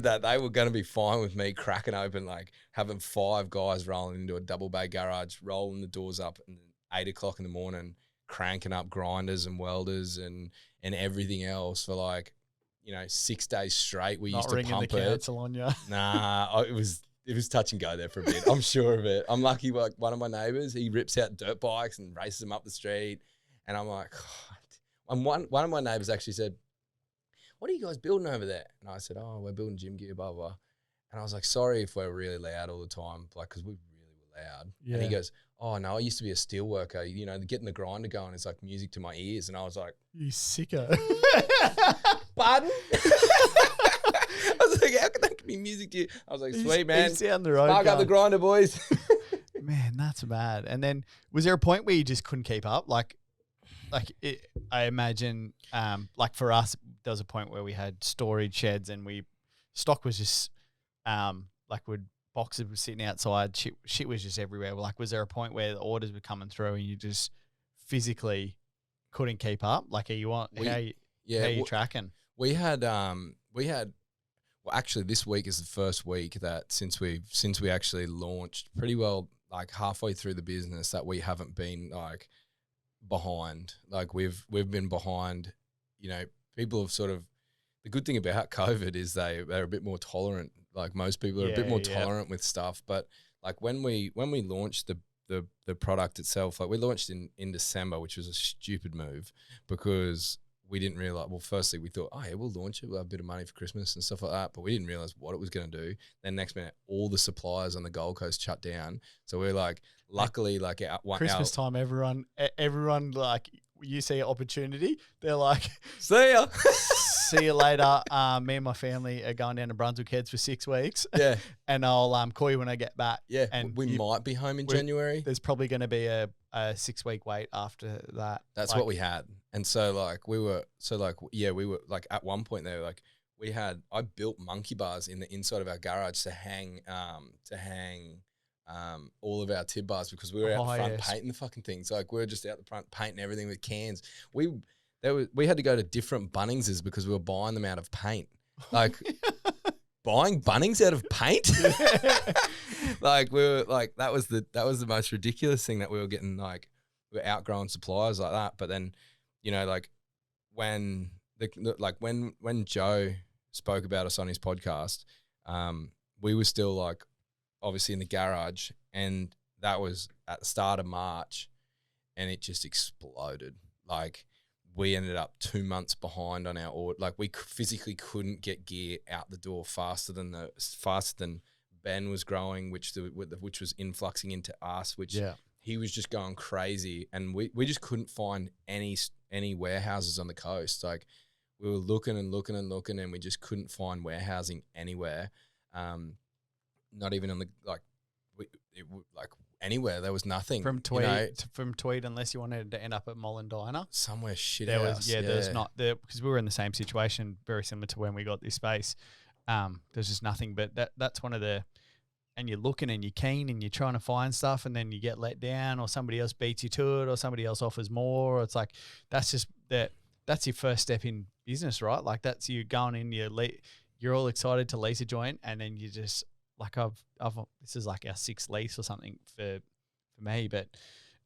that they were going to be fine with me cracking open, like having 5 guys rolling into a double bay garage, rolling the doors up at 8 o'clock in the morning, cranking up grinders and welders and everything else for like, you know, 6 days straight. We used to pump the council on you. Nah, it was touch and go there for a bit. I'm sure of it. I'm lucky. Like one of my neighbours, he rips out dirt bikes and races them up the street, and I'm like. And one of my neighbours actually said, what are you guys building over there? And I said, oh, we're building gym gear, blah, blah. And I was like, sorry if we're really loud all the time, like, because we really were loud. Yeah. And he goes, oh, no, I used to be a steel worker. You know, getting the grinder going is like music to my ears. And I was like, you sicko. Pardon? I was like, how can that be music to you? I was like, sweet, man. Down the road. Spark up the grinder, boys. Man, that's bad. And then was there a point where you just couldn't keep up? I imagine, like for us, there was a point where we had storage sheds and stock was just, boxes were sitting outside. Shit was just everywhere. Like, was there a point where the orders were coming through and you just physically couldn't keep up? Like, how are you tracking? We had, well, actually, this week is the first week that since we actually launched, pretty well like halfway through the business, that we haven't been like behind. Like we've been behind. You know, people have sort of. The good thing about COVID is they're a bit more tolerant. Like most people are a bit more tolerant with stuff. But like when we launched the product itself, like we launched in December, which was a stupid move because we didn't realize, well, firstly, we thought, oh, yeah, we'll launch it. We'll have a bit of money for Christmas and stuff like that. But we didn't realize what it was going to do. Then next minute, all the suppliers on the Gold Coast shut down. So we're like, luckily, like Christmas time, everyone, like, you see an opportunity, they're like, see ya. See you later. Me and my family are going down to Brunswick Heads for 6 weeks. Yeah. And I'll call you when I get back. Yeah. And we might be home in January. There's probably going to be a 6-week wait after that. That's like, what we had. And so like we were like at one point there, like I built monkey bars in the inside of our garage to hang all of our tib bars because we were out the front painting the fucking things. Like we were just out the front painting everything with cans. We had to go to different Bunningses because we were buying them out of paint. Like buying Bunnings out of paint. Like we were like that was the most ridiculous thing that we were getting. Like we were outgrowing suppliers like that. But then, you know, like when Joe spoke about us on his podcast, we were still like obviously in the garage, and that was at the start of March, and it just exploded. Like we ended up 2 months behind on our order. Like we physically couldn't get gear out the door faster than Ben was growing, which was influxing into us, which he was just going crazy, and we just couldn't find any warehouses on the coast. Like we were looking and looking and looking, and we just couldn't find warehousing anywhere. Not even on the anywhere. There was nothing from Tweed, unless you wanted to end up at Mullen Diner. Somewhere shit there house. Was there's not there because we were in the same situation, very similar to when we got this space. There's just nothing, but that's one of the. And you're looking and you're keen and you're trying to find stuff, and then you get let down, or somebody else beats you to it, or somebody else offers more. Or it's like that's just that's your first step in business, right? Like that's you going in, you're all excited to lease a joint, and then you just like I've this is like our 6th lease or something for me,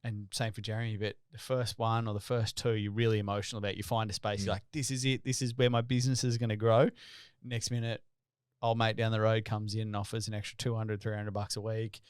and same for Jeremy. But the first one or the first 2, you're really emotional about. You find a space, you're like, this is it. This is where my business is going to grow. Next minute, old mate down the road comes in and offers an extra $200-300 a week,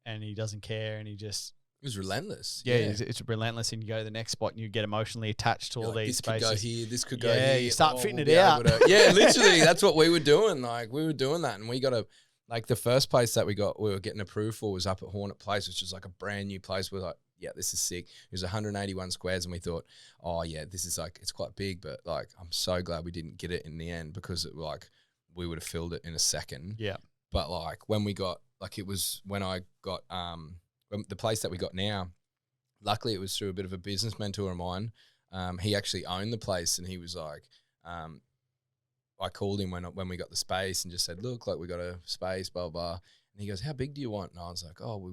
and he doesn't care, and he just it was relentless. Yeah, it's relentless, and you go to the next spot and you get emotionally attached to all these spaces. This could go here, this could go here. You start fitting it out. Yeah, literally, that's what we were doing. Like we were doing that, and we got like the first place that we were getting approved for was up at Hornet Place, which is like a brand new place. We're like, yeah, this is sick. It was 181 squares, and we thought, oh yeah, this is like it's quite big, but like I'm so glad we didn't get it in the end because it like. We would have filled it in a second. Yeah. But like when we got, like it was when I got the place that we got now, luckily it was through a bit of a business mentor of mine. He actually owned the place, and he was like, I called him when we got the space and just said, look, like we got a space, blah, blah. And he goes, how big do you want? And I was like, oh, we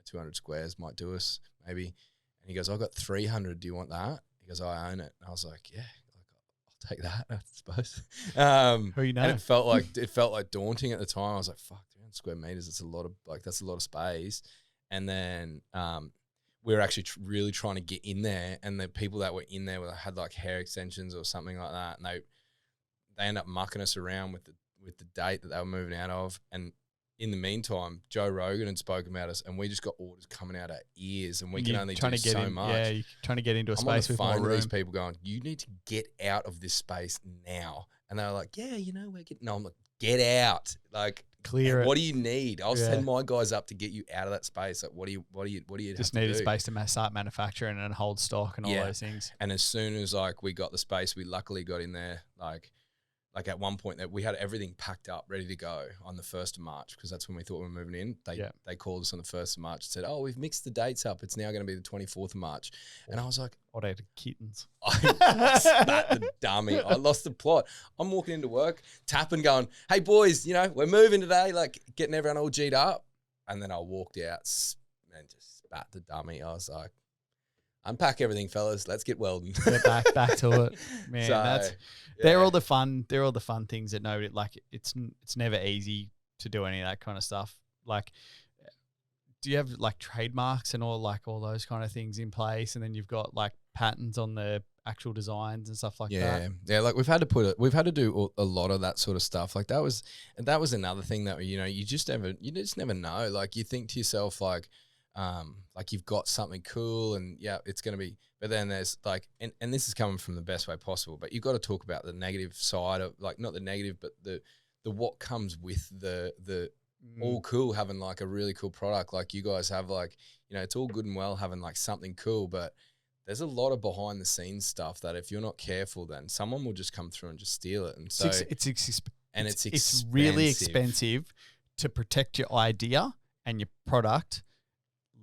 200 squares might do us maybe. And he goes, I've got 300. Do you want that? He goes, I own it. And I was like, yeah. Take that, I suppose. Who you know? And it felt like daunting at the time. I was like, "Fuck, 300 square meters. It's a lot of that's a lot of space." And then we were actually really trying to get in there, and the people that were in there had like hair extensions or something like that, and they ended up mucking us around with the date that they were moving out of, and in the meantime, Joe Rogan had spoken about us, and we just got orders coming out our ears, and we can You're only trying do to get so in, much. Yeah, you're trying to get into a I'm on the space with more phone to room. these people going, you need to get out of this space now. And they were like, yeah, we're getting, no, I'm like, get out. Like, Clear it. what do you need? I'll send my guys up to get you out of that space. Like, what do you Just have to need a do? space to start manufacturing and hold stock and all those things. And as soon as like we got the space, we luckily got in there, like at one point that we had everything packed up, ready to go on the 1st of March, because that's when we thought we were moving in. They called us on the 1st of March and said, oh, we've mixed the dates up. It's now going to be the 24th of March. And I was like, what are the kittens? I spat the dummy. I lost the plot. I'm walking into work, tapping, going, hey, boys, we're moving today, like getting everyone all G'd up. And then I walked out and just spat the dummy. I was like, unpack everything, fellas. Let's get welding. Get back to it, man. They're all the fun. They're all the fun things that nobody like. It's never easy to do any of that kind of stuff. Like, do you have like trademarks and all those kind of things in place, and then you've got like patents on the actual designs and stuff like that? Yeah. Like we've had to do a lot of that sort of stuff. Like that was another thing that you just never know. Like you think to yourself like you've got something cool and it's going to be, but then there's like, and this is coming from the best way possible, but you've got to talk about the negative side of like, not the negative, but the what comes with the all cool, having like a really cool product. Like you guys have like, it's all good and well having like something cool, but there's a lot of behind the scenes stuff that if you're not careful, then someone will just come through and just steal it. And so it's really expensive to protect your idea and your product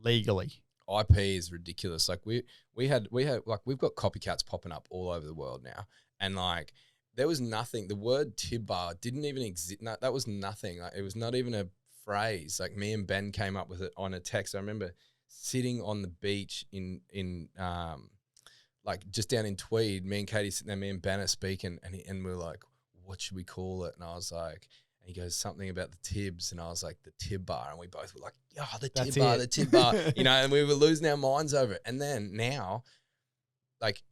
legally. IP is ridiculous. Like we had like we've got copycats popping up all over the world now, and like there was nothing. The word tib bar didn't even exist. No, that was nothing. Like it was not even a phrase. Like me and Ben came up with it on a text. I remember sitting on the beach in like just down in Tweed. Me and Katie sitting there. Me and Ben are speaking, and we were like, "What should we call it?" And I was like. And he goes, something about the tibs. And I was like, the tib bar. And we both were like, the tib bar, and we were losing our minds over it. And then now, like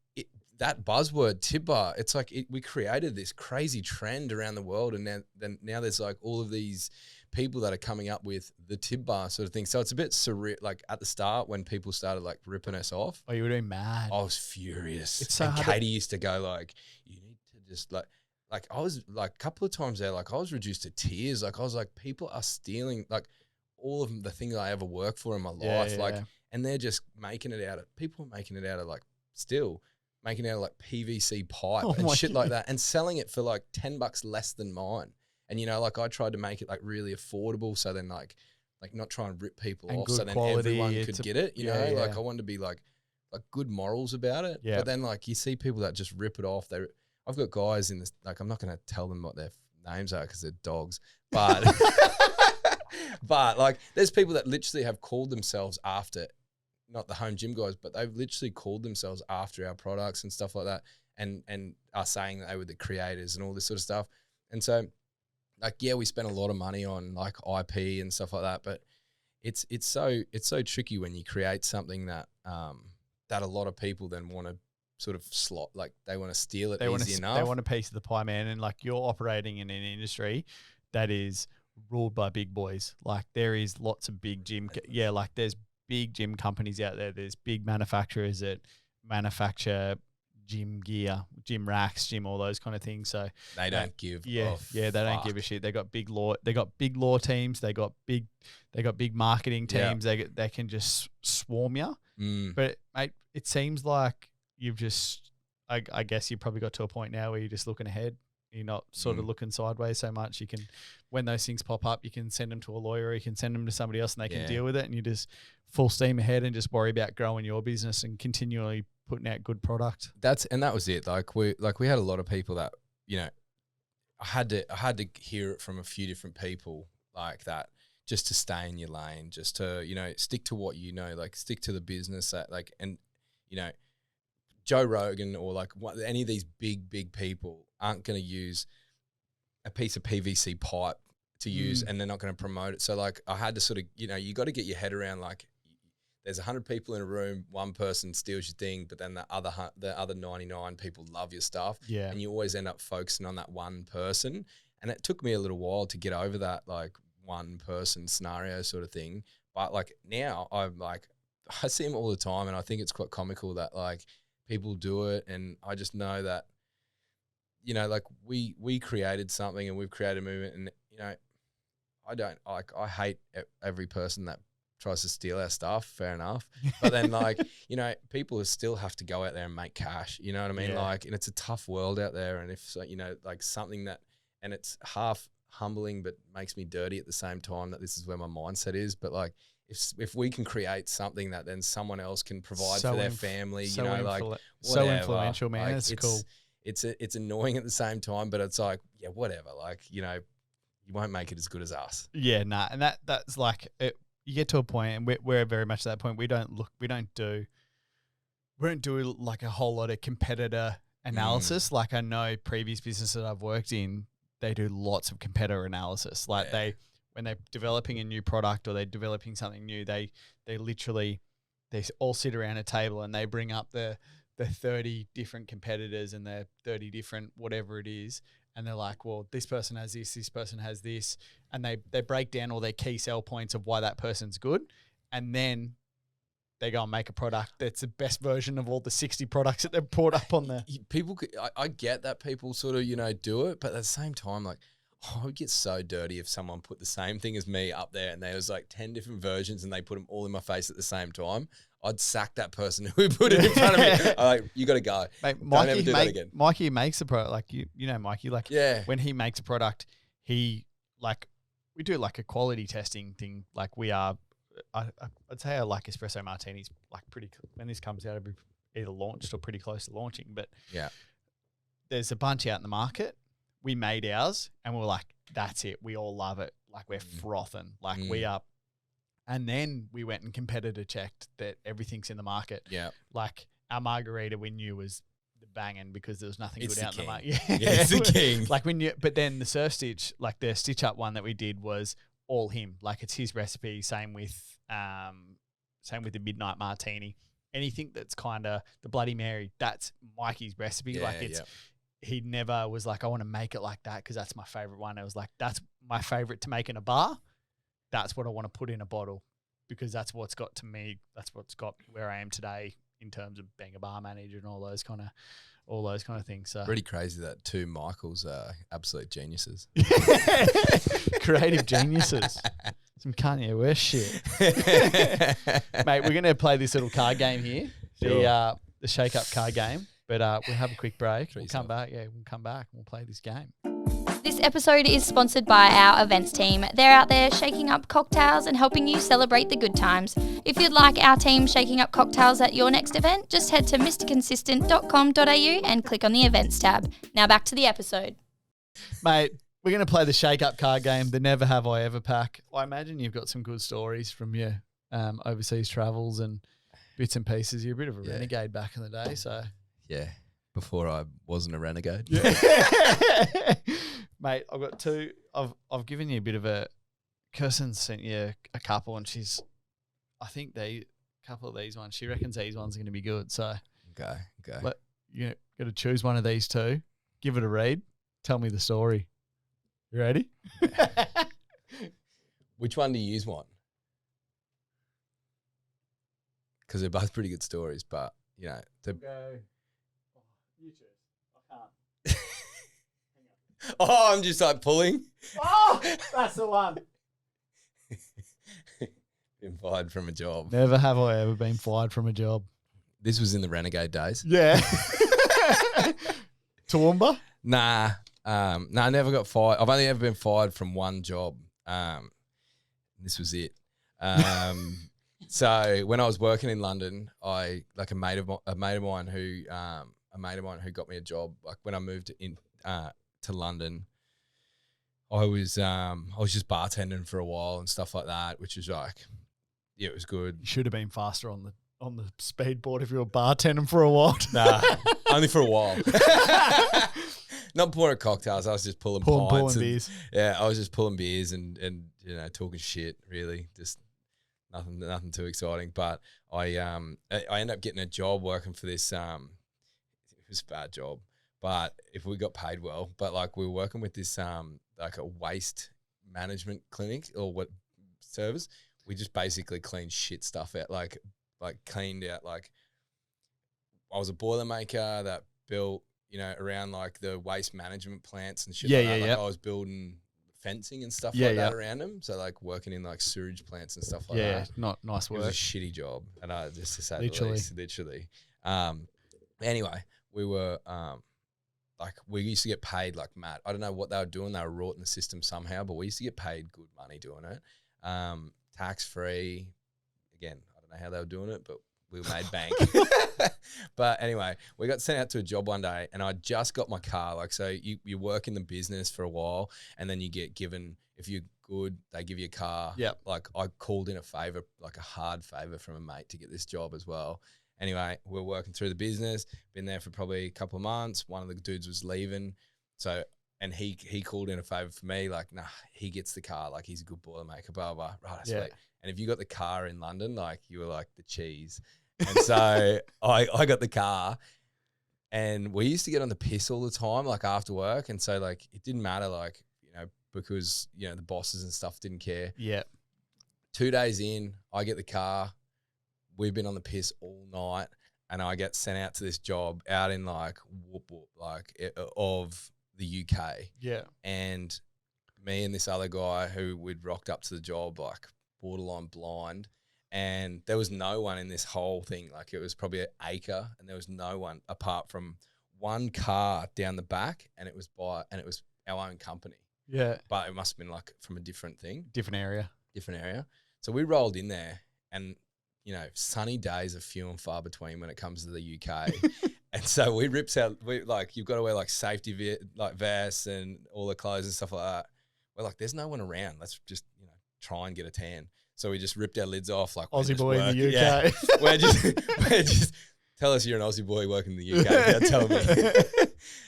that buzzword tib bar, it's like we created this crazy trend around the world. And now there's like all of these people that are coming up with the tib bar sort of thing. So it's a bit surreal. Like at the start when people started like ripping us off. Oh, you were doing mad. I was furious. It's so and hard Katie used to go like, you need to just like I was like a couple of times there, like I was reduced to tears. Like I was like, people are stealing like all of the things I ever worked for in my life. And they're just making it out of like still making it out of like PVC pipe and shit like that and selling it for like $10 less than mine. And like I tried to make it like really affordable. So then like not try and rip people and off. So then quality, everyone could get it, like I wanted to be like good morals about it. Yeah. But then like you see people that just rip it off. I've got guys in this, like I'm not going to tell them what their names are because they're dogs, but but like there's people that literally have called themselves after, not the home gym guys, but they've literally called themselves after our products and stuff like that, and are saying that they were the creators and all this sort of stuff. And so like we spent a lot of money on like IP and stuff like that, but it's so tricky when you create something that that a lot of people then want to sort of slot, like they want to steal it easy enough. They want a piece of the pie, man. And like you're operating in an industry that is ruled by big boys. Like there is lots of big gym. Like there's big gym companies out there. There's big manufacturers that manufacture gym gear, gym racks, gym, all those kind of things. So they don't give they don't give a shit. They got big law teams. They got big marketing teams. They can just swarm you. But mate, it seems like you've just, I guess you probably got to a point now where you're just looking ahead. You're not sort of looking sideways so much. You can, when those things pop up, you can send them to a lawyer, you can send them to somebody else and they can deal with it. And you just full steam ahead and just worry about growing your business and continually putting out good product. That was it. Like we had a lot of people that, I had to hear it from a few different people like that, just to stay in your lane, just to, stick to what like stick to the business that like, and, Joe Rogan or like any of these big people aren't going to use a piece of PVC pipe to use and they're not going to promote it. So like I had to sort of, you got to get your head around like there's 100 people in a room, one person steals your thing, but then the other 99 people love your stuff. Yeah. And you always end up focusing on that one person. And it took me a little while to get over that like one person scenario sort of thing. But like now I see them all the time, and I think it's quite comical that like people do it, and I just know that, you know, like we created something and we've created a movement, and you know, I hate every person that tries to steal our stuff. Fair enough, but then like, you know, people still have to go out there and make cash. You know what I mean? Yeah. Like, and it's a tough world out there, and if you know, like something that, and it's half humbling but makes me dirty at the same time that this is where my mindset is. But like, if we can create something that then someone else can provide for their family, you know, like so whatever, influential, man. like, It's cool. It's annoying at the same time, but it's like, yeah, whatever. Like, you know, you won't make it as good as us. Yeah, nah, and that's like it, you get to a point, and we're very much at that point. We don't do like a whole lot of competitor analysis. Like I know previous businesses that I've worked in, they do lots of competitor analysis. Like when they're developing a new product or they're developing something new, they literally all sit around a table and they bring up the 30 different competitors and their 30 different whatever it is. And they're like, well, this person has this person has this. And they break down all their key sell points of why that person's good. And then they go and make a product that's the best version of all the 60 products that they've brought up on there. I get that people sort of, you know, do it. But at the same time, like, I would get so dirty if someone put the same thing as me up there and there was like 10 different versions and they put them all in my face at the same time. I'd sack that person who put it in front of me. I'm like, you got to go. Mate, Don't ever do that again. Mikey makes a product. Like, you know, Mikey, like when he makes a product, we do like a quality testing thing. Like we are, I'd say I like espresso martinis, like when this comes out, it'll be either launched or pretty close to launching. But yeah, there's a bunch out in the market. We made ours and we're like, that's it. We all love it. Like we're frothing. Like we are. And then we went and competitor checked that everything's in the market. Yeah. Like our margarita we knew was the banging because there was nothing It's good out in the the market. Yeah, it's the king. Like but then the surf stitch, like the stitch up one that we did was all him. Like it's his recipe. Same with the midnight martini. Anything that's kind of the Bloody Mary, that's Mikey's recipe. Yeah, like it's. He never was like, I want to make it like that because that's my favorite one. It was like, that's my favorite to make in a bar. That's what I want to put in a bottle because that's what's got to me. That's what's got where I am today in terms of being a bar manager and all those kind of things. So pretty crazy that two Michaels are absolute geniuses. Creative geniuses. Some Kanye West shit. Mate, we're going to play this little card game here. Sure. The shake up card game. But we'll have a quick break. We'll come back. Yeah, we'll come back and we'll play this game. This episode is sponsored by our events team. They're out there shaking up cocktails and helping you celebrate the good times. If you'd like our team shaking up cocktails at your next event, just head to mrconsistent.com.au and click on the events tab. Now back to the episode. Mate, we're going to play the shake up card game, the Never Have I Ever pack. I imagine you've got some good stories from your overseas travels and bits and pieces. You're a bit of a renegade back in the day, so... Yeah, before I wasn't a renegade. Yeah. Mate, I've got two. I've given you a bit of a... Kersten sent you a couple and I think a couple of these ones. She reckons these ones are going to be good. So Okay. You got to choose one of these two. Give it a read. Tell me the story. You ready? Which one do you use one? Because they're both pretty good stories, but, you know... You choose. I can't. Oh, I'm just like pulling. Oh, that's the one. Been fired from a job. Never have I ever been fired from a job. This was in the renegade days. Yeah. Toowoomba? Nah, I never got fired. I've only ever been fired from one job. This was it. So when I was working in London, a mate of mine who got me a job. Like when I moved to London, I was just bartending for a while and stuff like that, which was like, yeah, it was good. You should have been faster on the speedboard if you were bartending for a while. Nah, only for a while. Not pouring cocktails. I was just pulling pints and beers. Yeah, I was just pulling beers and you know, talking shit. Really, just nothing too exciting. But I ended up getting a job working for this. It was a bad job, but if we got paid well, but like we were working with this like a waste management clinic or what service. We just basically cleaned shit stuff out, like cleaned out. Like I was a boilermaker that built, around like the waste management plants and shit. I was building fencing and stuff like that around them. So like working in like sewage plants and stuff like that. Yeah, not nice work. It was a shitty job, and just to say the least, literally. Anyway, we were like we used to get paid like mad. I don't know what they were doing. They were rorting the system somehow, but we used to get paid good money doing it. Tax free. Again, I don't know how they were doing it, but we made bank. But anyway, we got sent out to a job one day, and I just got my car. Like, so you work in the business for a while, and then you get given, if you're good, they give you a car. Yep. Like I called in a favor, like a hard favor from a mate to get this job as well. Anyway, we're working through the business, been there for probably a couple of months. One of the dudes was leaving. So, and he called in a favor for me, like, nah, he gets the car. Like, he's a good boilermaker, blah, blah, blah. Right, sweet. And if you got the car in London, like, you were like the cheese. And so I got the car, and we used to get on the piss all the time, like after work. And so like, it didn't matter, like, because, the bosses and stuff didn't care. Yeah. 2 days in, I get the car. We've been on the piss all night, and I get sent out to this job out in like of the UK. Yeah. And me and this other guy who we'd rocked up to the job, like borderline blind, and there was no one in this whole thing. Like, it was probably an acre, and there was no one apart from one car down the back, and it was our own company. Yeah. But it must have been like from a different thing. Different area. So we rolled in there, and sunny days are few and far between when it comes to the UK. And so we rips out, you've got to wear like safety vests and all the clothes and stuff like that. We're like, there's no one around. Let's just, try and get a tan. So we just ripped our lids off. Like, Aussie boy in the UK. Yeah. we're just, tell us you're an Aussie boy working in the UK without telling me.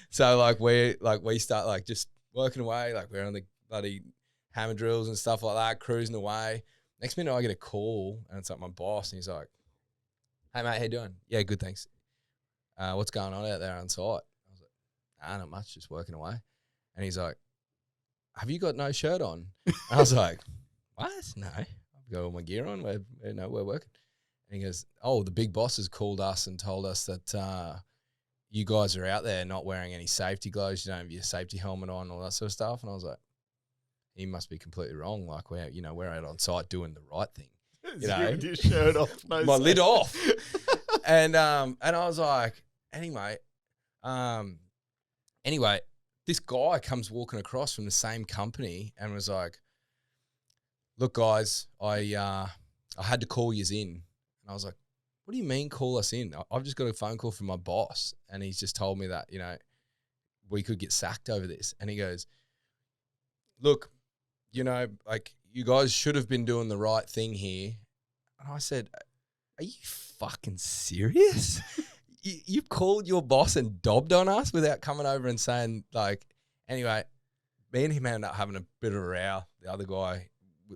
So we start like just working away. Like, we're on the bloody hammer drills and stuff like that, cruising away. Next minute, I get a call, and it's like my boss, and he's like, "Hey mate, how you doing? Yeah, good, thanks. What's going on out there on site?" I was like, "Nah, not much, just working away." And he's like, "Have you got no shirt on?" And I was like, "What? No, I've got all my gear on. We're working." And he goes, "Oh, the big boss has called us and told us that you guys are out there not wearing any safety gloves. You don't have your safety helmet on, all that sort of stuff." And I was like, he must be completely wrong. Like, we're out on site doing the right thing. With your shirt off, my lid off. And I was like, anyway, this guy comes walking across from the same company and was like, "Look, guys, I had to call yous in." And I was like, "What do you mean call us in? I've just got a phone call from my boss, and he's just told me that, we could get sacked over this." And he goes, "Look, like, you guys should have been doing the right thing here." And I said, "Are you fucking serious? You called your boss and dobbed on us without coming over and saying, like," anyway, me and him ended up having a bit of a row. The other guy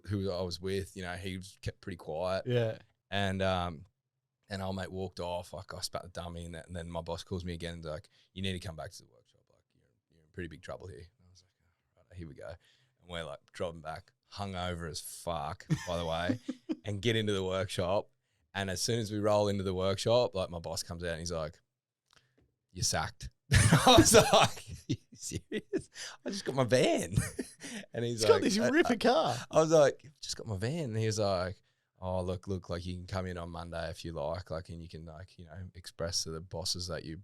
who I was with, he was kept pretty quiet. Yeah. And old mate walked off. Like, I spat the dummy, and then my boss calls me again and like, "You need to come back to the workshop. Like, you're in pretty big trouble here." And I was like, "Right, here we go." And we're like driving back, hungover as fuck, by the way, and get into the workshop. And as soon as we roll into the workshop, like, my boss comes out and he's like, "You're sacked." I was like, "Are you serious? I just got my van." And he's like, got this ripper car. I was like, "Just got my van." And he was like, "Oh, look, like, you can come in on Monday if you like, and you can, like, express to the bosses that that you're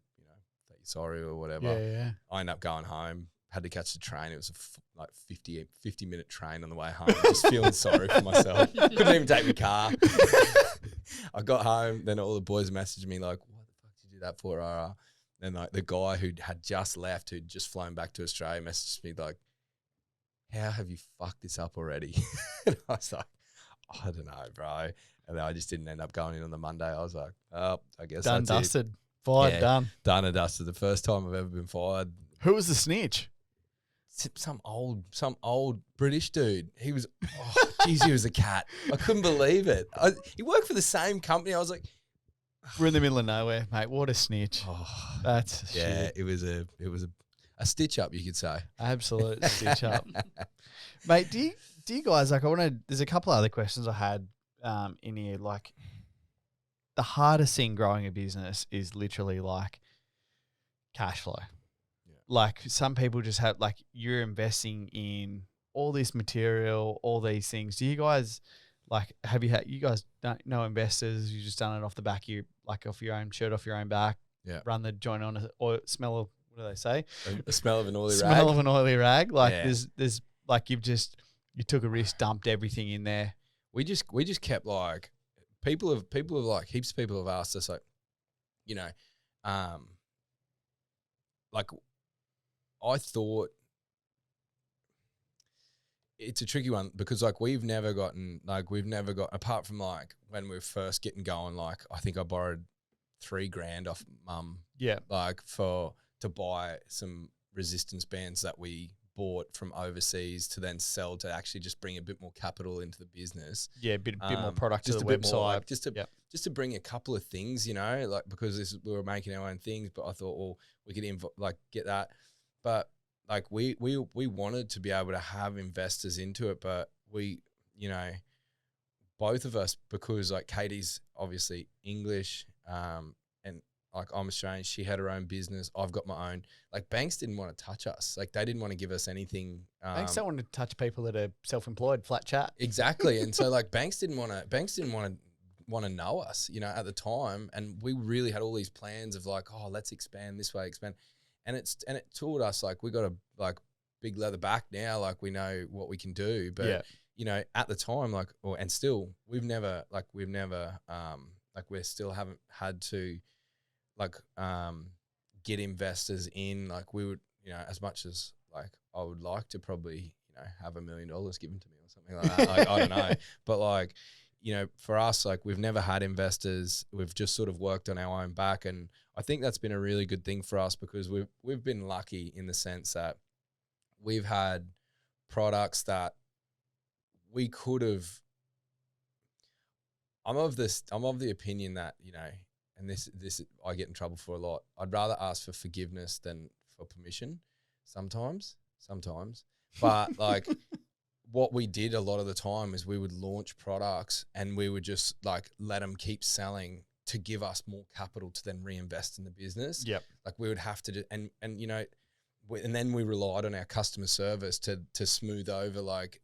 sorry or whatever." Yeah. I ended up going home. Had to catch the train. It was a 50-minute train on the way home. Just feeling sorry for myself. Couldn't even take my car. I got home. Then all the boys messaged me like, "What the fuck did you do that for?" Then like the guy who had just left, who'd just flown back to Australia, messaged me like, "How have you fucked this up already?" And I was like, "I don't know, bro." And then I just didn't end up going in on the Monday. I was like, "Oh, I guess Done, that's dusted. it." Fired, Yeah, done. Done and dusted. The first time I've ever been fired. Who was the snitch? Some old British dude. He was, geez, he was a cat. I couldn't believe it. He worked for the same company. I was like, We're in the middle of nowhere, mate. What a snitch. oh, That's yeah. shit. It was a a stitch up, you could say. Absolute stitch up. Mate, do you guys, like, there's a couple other questions I had in here. Like, the hardest thing growing a business is literally like cash flow. Yeah. Like, some people just have, like, you're investing in all this material, all these things. Do you guys, like, you guys don't know investors, you just done it off the back, off your own shirt, off your own back, run the joint on or smell of, what do they say? The smell of an oily rag. Smell of an oily rag. Like, there's like, you took a risk, dumped everything in there. We just kept, like, people have like, heaps of people have asked us, like, you know, like, I thought it's a tricky one because, like, we've never got, apart from, like, when we were first getting going, like, I think I borrowed $3,000 off mum. Yeah. Like, to buy some resistance bands that we bought from overseas to then sell to actually just bring a bit more capital into the business. Yeah, a bit more product to the website. More, like, just to bring a couple of things, you know, like, because we were making our own things, but I thought, well, we could get that. But, like, we wanted to be able to have investors into it, but we, you know, both of us, because, like, Katie's obviously English, and, like, I'm Australian, she had her own business, I've got my own. Like, banks didn't want to touch us. Like, they didn't want to give us anything. Banks don't want to touch people that are self-employed, flat chat. Exactly. And so, like, banks didn't want to know us, you know, at the time. And we really had all these plans of, like, oh, let's expand this way, expand. And it taught us, like, we got a, like, big leather back now, like, we know what we can do. But you know, at the time, like, and still, we still haven't had to, like, get investors in. Like, we would, you know, as much as, like, I would like to probably, you know, have $1 million given to me or something like that. Like, I don't know. But, like, you know, for us, like, we've never had investors. We've just sort of worked on our own back. And I think that's been a really good thing for us because we've been lucky in the sense that we've had products that we could have. I'm of the opinion that, you know, and this I get in trouble for a lot. I'd rather ask for forgiveness than for permission sometimes. But, like, what we did a lot of the time is we would launch products and we would just, like, let them keep selling to give us more capital to then reinvest in the business. Yep. Like, we would have to do, and you know, and then we relied on our customer service to smooth over, like,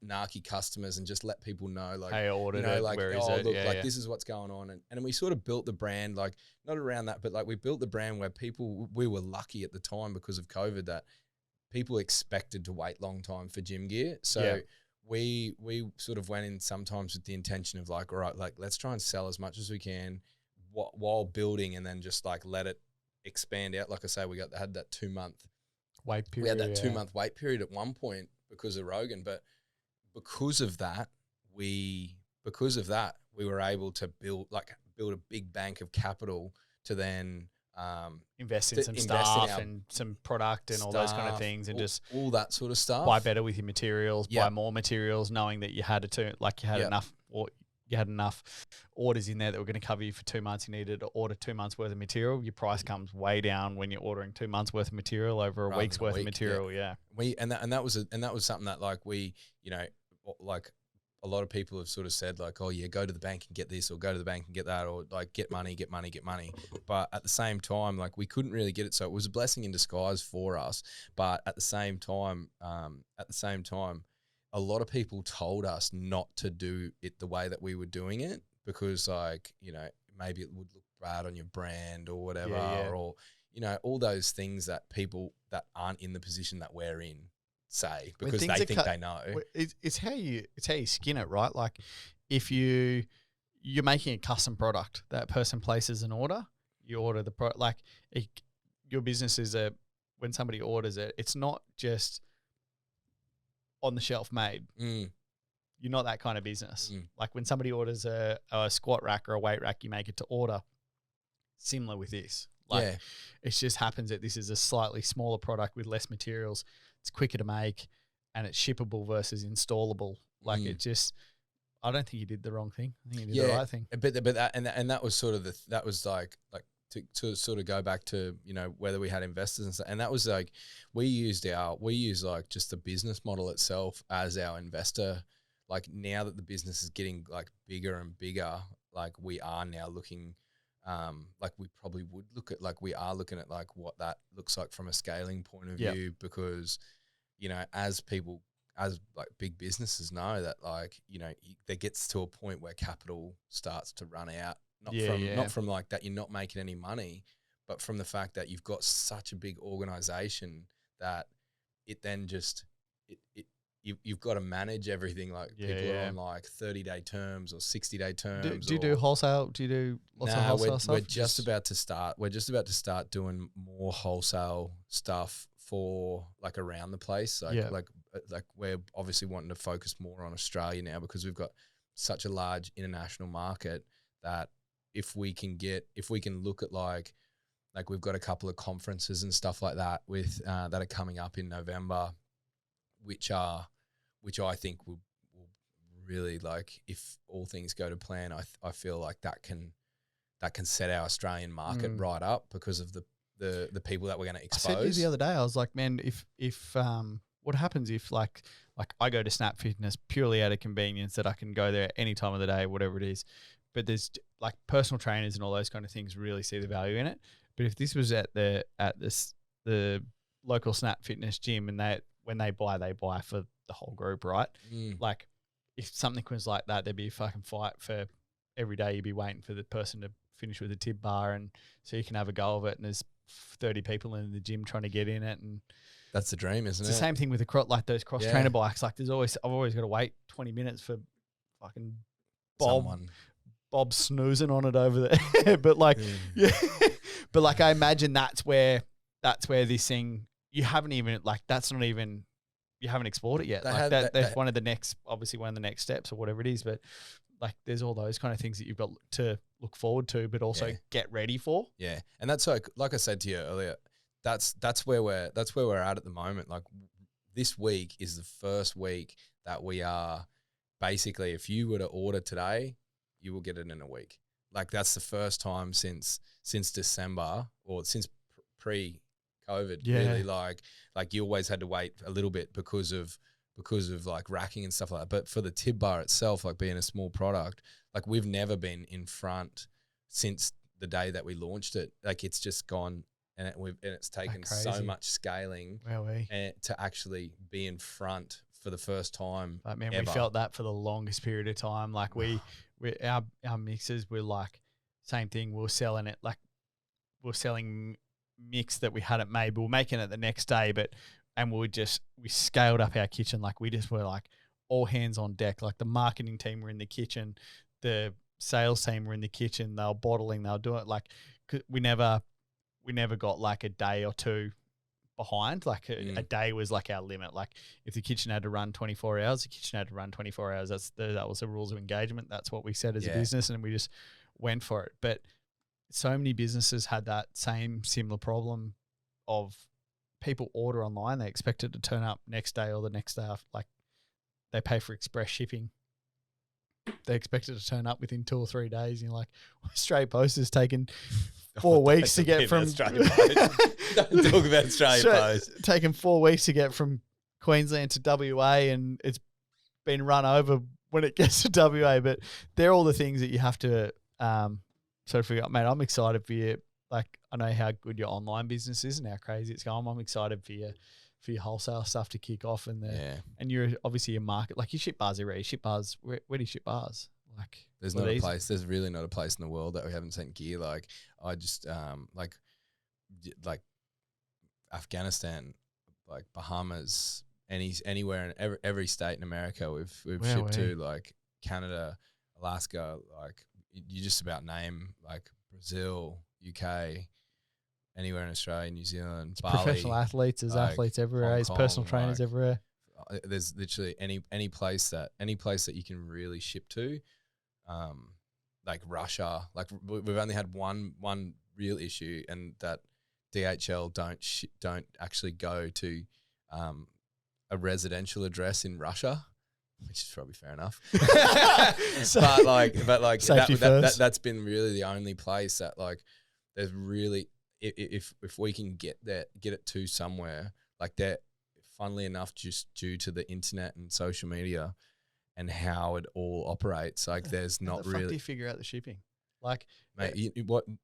narky customers and just let people know, like, hey, I ordered, you know, like, where is oh, it? look, like, this is what's going on. And we sort of built the brand, like, not around that, but, like, we built the brand where we were lucky at the time because of COVID that people expected to wait long time for gym gear. So we sort of went in sometimes with the intention of, like, all right, like, let's try and sell as much as we can while building, and then just, like, let it expand out. Like I say, we had that 2-month wait period. We had that 2-month wait period at one point because of Rogan, but because of that, we were able to build a big bank of capital to then invest in some staff and some product and all those kind of things, and just all that sort of stuff. Buy better with your materials, buy more materials, knowing that you had enough, or you had enough orders in there that were going to cover you for 2 months. You needed to order 2 months worth of material. Your price comes way down when you're ordering 2 months worth of material over a week's worth of material. Yeah. That was something that, like, we, you know, like, a lot of people have sort of said, like, oh yeah, go to the bank and get this, or go to the bank and get that, or, like, get money. But at the same time, like, we couldn't really get it. So it was a blessing in disguise for us. But at the same time, a lot of people told us not to do it the way that we were doing it because, like, you know, maybe it would look bad on your brand or whatever, or, you know, all those things that people that aren't in the position that we're in say because they think they know. It's how you skin it, right? Like, if you're making a custom product, that person places an order, you order the product. Like, your business is when somebody orders it, it's not just on the shelf made. You're not that kind of business. Like, when somebody orders a squat rack or a weight rack, you make it to order. Similar with this. Like, it just happens that this is a slightly smaller product with less materials. It's quicker to make, and it's shippable versus installable. Like, it just, I don't think you did the wrong thing. I think you did the right thing. But that was sort of that was like to sort of go back to, you know, whether we had investors and stuff. And that was like, we used like just the business model itself as our investor. Like now that the business is getting like bigger and bigger, like we are now looking, like we probably would look at, like we are looking at like what that looks like from a scaling point of view, because, you know, as like big businesses know that, like, you know, there gets to a point where capital starts to run out, not from like that you're not making any money, but from the fact that you've got such a big organization that it then just, you've got to manage everything. Like people are on like 30-day terms or 60-day terms. Do you do wholesale? Do you do lots of wholesale stuff? We're just about to start. We're just about to start doing more wholesale stuff for like around the place. Like we're obviously wanting to focus more on Australia now because we've got such a large international market that if we can look at like we've got a couple of conferences and stuff like that with that are coming up in November, which I think will really, like, if all things go to plan, I feel like that can set our Australian market right up because of the people that we're going to expose. I said this the other day. I was like, man, if what happens if like I go to Snap Fitness purely out of convenience that I can go there any time of the day, whatever it is, but there's like personal trainers and all those kind of things really see the value in it. But if this was at the local Snap Fitness gym and when they buy for the whole group, right? Like if something was like that, there'd be a fucking fight for every day. You'd be waiting for the person to finish with a tib bar, and so you can have a go of it. And there's 30 people in the gym trying to get in it, and that's the dream, isn't it? It's the same thing with like those cross trainer bikes. Like I've always got to wait 20 minutes for fucking Bob snoozing on it over there. But like, but like I imagine that's where this thing, you haven't even, like, that's not even, you haven't explored it yet. That's one of the next steps or whatever it is. But like, there's all those kind of things that you've got to look forward to, but also get ready for. Yeah. And that's like I said to you earlier, that's where we're at the moment. Like this week is the first week that we are basically, if you were to order today, you will get it in a week. Like that's the first time since December or since pre-COVID, really. Like you always had to wait a little bit because of like racking and stuff like that. But for the tib bar itself, like being a small product, like we've never been in front since the day that we launched it. Like it's just gone, and it's taken so much scaling and to actually be in front for the first time. Like, man, ever. We felt that for the longest period of time. Like our mixers were like same thing. We were selling it like we're selling mix that we hadn't made, but we're making it the next day. And we scaled up our kitchen. Like we just were like all hands on deck. Like the marketing team were in the kitchen, the sales team were in the kitchen. They were bottling. They were doing it. Like we never got like a day or two behind. Like a day was like our limit. Like if the kitchen had to run 24 hours, the kitchen had to run 24 hours. That was the rules of engagement. That's what we said as a business, and we just went for it. But so many businesses had that similar problem of people order online. They expect it to turn up next day or the next day after. Like they pay for express shipping. They expect it to turn up within 2 or 3 days. And you're like, Australia Post has taken 4 weeks to get from Australia Post. Don't talk about Australia Post. Taken 4 weeks to get from Queensland to WA, and it's been run over when it gets to WA. But they're all the things that you have to sort of figure out. Mate, I'm excited for you. Like I know how good your online business is and how crazy it's going. I'm excited for your wholesale stuff to kick off, and and you're obviously a market, like you ship bars everywhere. You ship bars. Where do you ship bars? Like there's not a place. There's really not a place in the world that we haven't sent gear. Like I just like Afghanistan, like Bahamas, anywhere in every state in America we've shipped to, like Canada, Alaska, like you just about name, like Brazil, UK, anywhere in Australia, New Zealand, it's Bali. Professional athletes, there's athletes everywhere, there's personal trainers everywhere. There's literally any place that you can really ship to, like Russia. Like we've only had one real issue, and that DHL don't actually go to a residential address in Russia, which is probably fair enough. but like Safety first. That's been really the only place that like there's really, if we can get it to somewhere like that, funnily enough, just due to the internet and social media and how it all operates, like there's not How the fuck really. do you figure out the shipping? Like, Mate,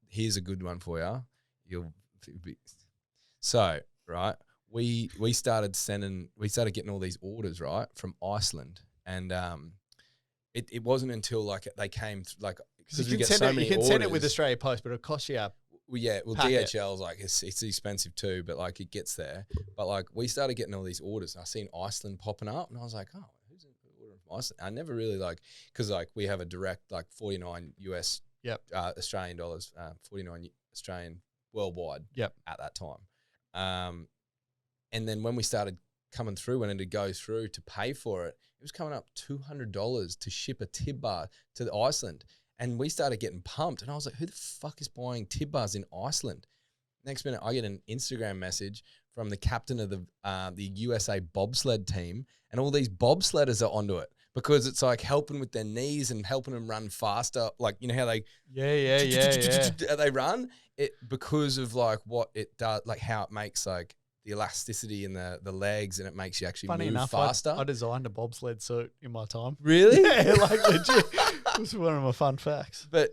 here's a good one for you. So, right, we started getting all these orders, right, from Iceland, and it wasn't until like they came like because we get so many orders. You can send it with Australia Post, but it'll cost you packet. DHL's like it's expensive too, but like it gets there. But like we started getting all these orders, and I seen Iceland popping up, and I was like, oh, who's ordering from Iceland? I never really because like we have a direct like 49 US. Yep. Australian dollars, 49 Australian worldwide. Yep. At that time, and then when we started coming through, when it had to go through to pay for it, it was coming up $200 to ship a tib bar to Iceland, and we started getting pumped, and I was like, who the fuck is buying tib bars in Iceland? Next minute, I get an Instagram message from the captain of the USA bobsled team, and all these bobsledders are onto it. Because it's like helping with their knees and helping them run faster. Like, you know how they they run it because of like what it does, like how it makes like the elasticity in the legs, and it makes you actually move faster. I designed a bobsled suit in my time. Really? Yeah, like legit. This is one of my fun facts. But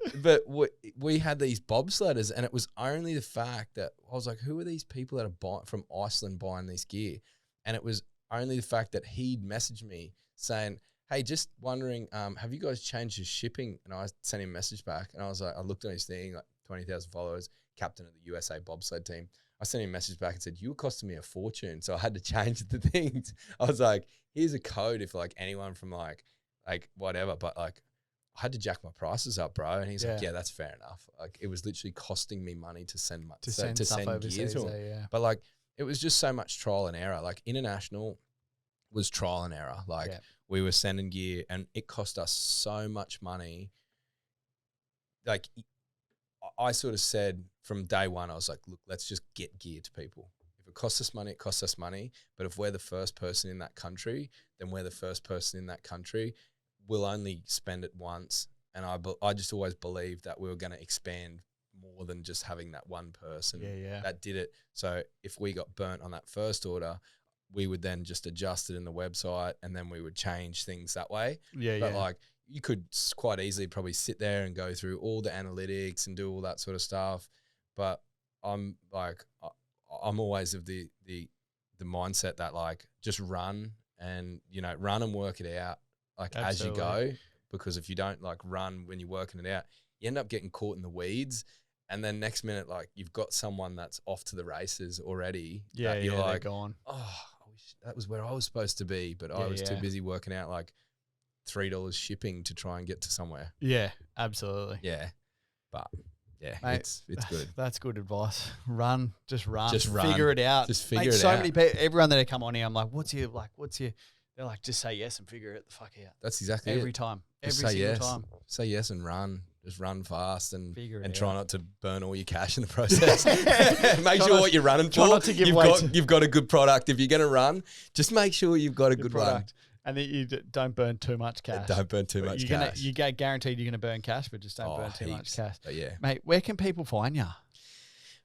we had these bobsledders, and it was only the fact that I was like, who are these people that are from Iceland buying this gear? And it was only the fact that he'd messaged me saying, hey, just wondering, have you guys changed your shipping? And I sent him a message back, and I was like, I looked on his thing, like 20,000 followers, captain of the USA bobsled team. I sent him a message back and said, you were costing me a fortune. So I had to change the things. I was like, here's a code if like anyone from like whatever, but like I had to jack my prices up, bro. And he's like, yeah, that's fair enough. Like it was literally costing me money to send gear to him. Yeah. But like it was just so much trial and error. Like international was trial and error. Like we were sending gear, and it cost us so much money. Like I sort of said from day one, I was like, look, let's just get gear to people. If it costs us money, it costs us money. But if we're the first person in that country, then we're the first person in that country. We'll only spend it once. And I just always believed that we were going to expand more than just having that one person that did it. So if we got burnt on that first order, we would then just adjust it in the website, and then we would change things that way. But like you could quite easily probably sit there and go through all the analytics and do all that sort of stuff. But I'm always of the mindset that like just run and, you know, run and work it out like as you go. Because if you don't like run when you're working it out, you end up getting caught in the weeds. And then next minute, like you've got someone that's off to the races already. You're like, gone. Oh, I wish that was where I was supposed to be, but I was too busy working out like $3 shipping to try and get to somewhere. Yeah, absolutely. Yeah, but yeah, mate, it's good. That's good advice. Just run. Run. Figure it out. Just figure it out. So many people, everyone that come on here, I'm like, what's your? They're like, just say yes and figure it the fuck out. That's exactly every time. Just every single time. Say yes and run. Just run fast and out. Try not to burn all your cash in the process. Make sure what you're running for. Try not to give you've got a good product. If you're going to run, just make sure you've got a good product. And then you don't burn too much cash. Don't burn too much cash. You get guaranteed you're going to burn cash, but just don't burn too much cash. But yeah. Mate, where can people find you?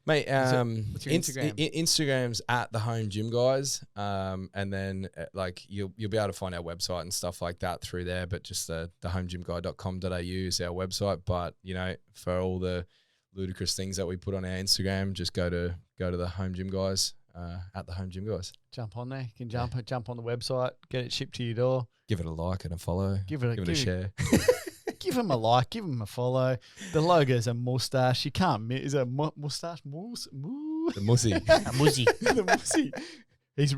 Mate, what's your Instagram? Instagram's at the Home Gym Guys, and then like you'll be able to find our website and stuff like that through there. But just the homegymguy.com.au is our website. But you know, for all the ludicrous things that we put on our Instagram, just go to the Home Gym Guys, at the Home Gym Guys. Jump on there. You can jump on the website, get it shipped to your door. Give it a like and a follow. Give it a share. Give him a like, give him a follow. The logo's a mustache. You can't miss. Is it a mustache? The mussy. A muzzy. The mussy. He's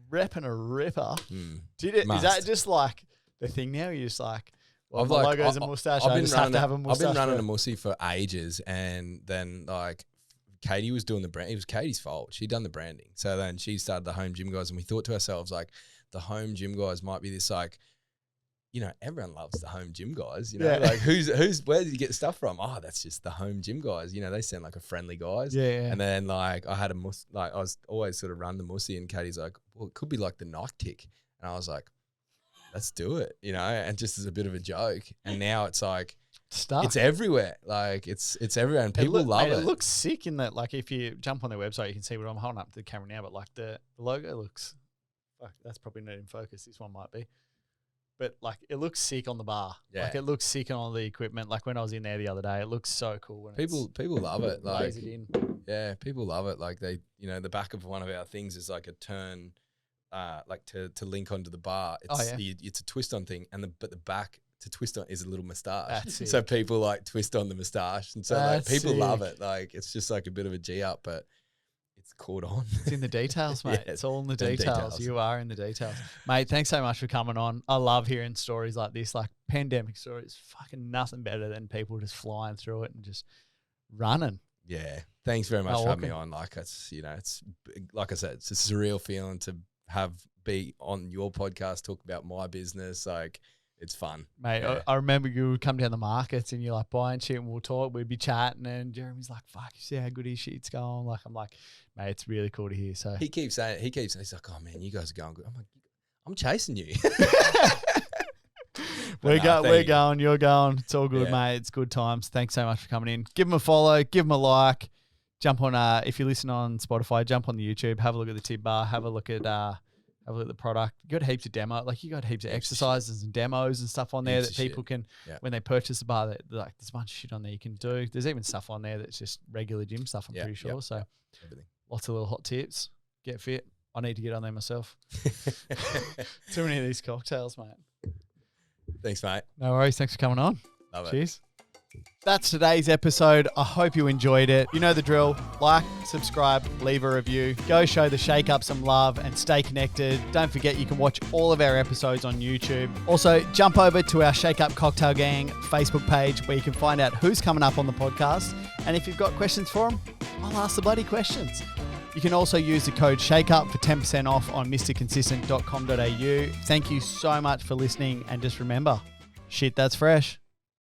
repping a ripper. Is that just like the thing now? You're just like, well, the logo's a mustache. I just have to have a mustache. I've been running a mussy for ages, and then like Katie was doing the brand. It was Katie's fault. She'd done the branding. So then she started the Home Gym Guys, and we thought to ourselves like, the Home Gym Guys might be this like, you know, everyone loves the Home Gym Guys, you know, like where did you get stuff from? Oh, that's just the Home Gym Guys. You know, they sound like a friendly guys. Yeah. And then like I was always sort of run the mussy, and Katie's like, well, it could be like the Nike tick. And I was like, let's do it, you know, and just as a bit of a joke. And now it's like, stuff. It's everywhere. Like it's everywhere, and people love it. It looks sick in that. Like if you jump on their website, you can see what I'm holding up to the camera now. But like the logo looks, fuck, that's probably not in focus. This one might be, but like it looks sick on the bar. Yeah. Like it looks sick on all the equipment. Like when I was in there the other day, it looks so cool. When People love it. Like lays it in. yeah, people love it. Like they, the back of one of our things is like a turn, like to link onto the bar. It's it's a twist on thing, and but the back to twist on is a little moustache. That's so sick. people like twist on the moustache, and so like That's people love sick. it. Like it's just like a bit of a G up, but it's caught on. It's in the details, mate. Yeah, it's all in the it's in details. details. You are in the details. Mate, thanks so much for coming on. I love hearing stories like this, like pandemic stories. Fucking nothing better than people just flying through it and just running. Yeah, thanks very much Oh, for having me welcome. on. Like it's it's like I said, it's a surreal feeling to be on your podcast, talk about my business. Like it's fun, Mate, Yeah. I remember you would come down the markets and you're like buying shit and we'll talk, we'd be chatting and Jeremy's like, fuck, you see how good his shit's going? Like, I'm like, mate, it's really cool to hear. So He keeps saying, he's like, oh man, you guys are going good. I'm like, I'm chasing you. we're thank you. going, you're going. It's all good, Yeah. mate. It's good times. Thanks so much for coming in. Give him a follow, give him a like. Jump on, if you listen on Spotify, jump on the YouTube, have a look at the tip bar, have a look at the product. You got heaps of demo, like you got heaps of exercises and demos and stuff on there Heaps that of people shit. can, Yeah. when they purchase the bar, like there's a bunch of shit on there you can do. There's even stuff on there that's just regular gym stuff, I'm Yeah, pretty sure. yeah, So yeah. Everything. lots of little hot tips. Get fit. I need to get on there myself. Too many of these cocktails, mate. Thanks, mate. No worries. Thanks for coming on. Love it. Cheers. That's today's episode. I hope you enjoyed it. You know the drill. Like, subscribe, leave a review. Go show the Shake Up some love and stay connected. Don't forget you can watch all of our episodes on YouTube. Also, jump over to our Shake Up Cocktail Gang Facebook page where you can find out who's coming up on the podcast. And if you've got questions for them, I'll ask the bloody questions. You can also use the code SHAKEUP for 10% off on mrconsistent.com.au. Thank you so much for listening. And just remember, shit that's fresh.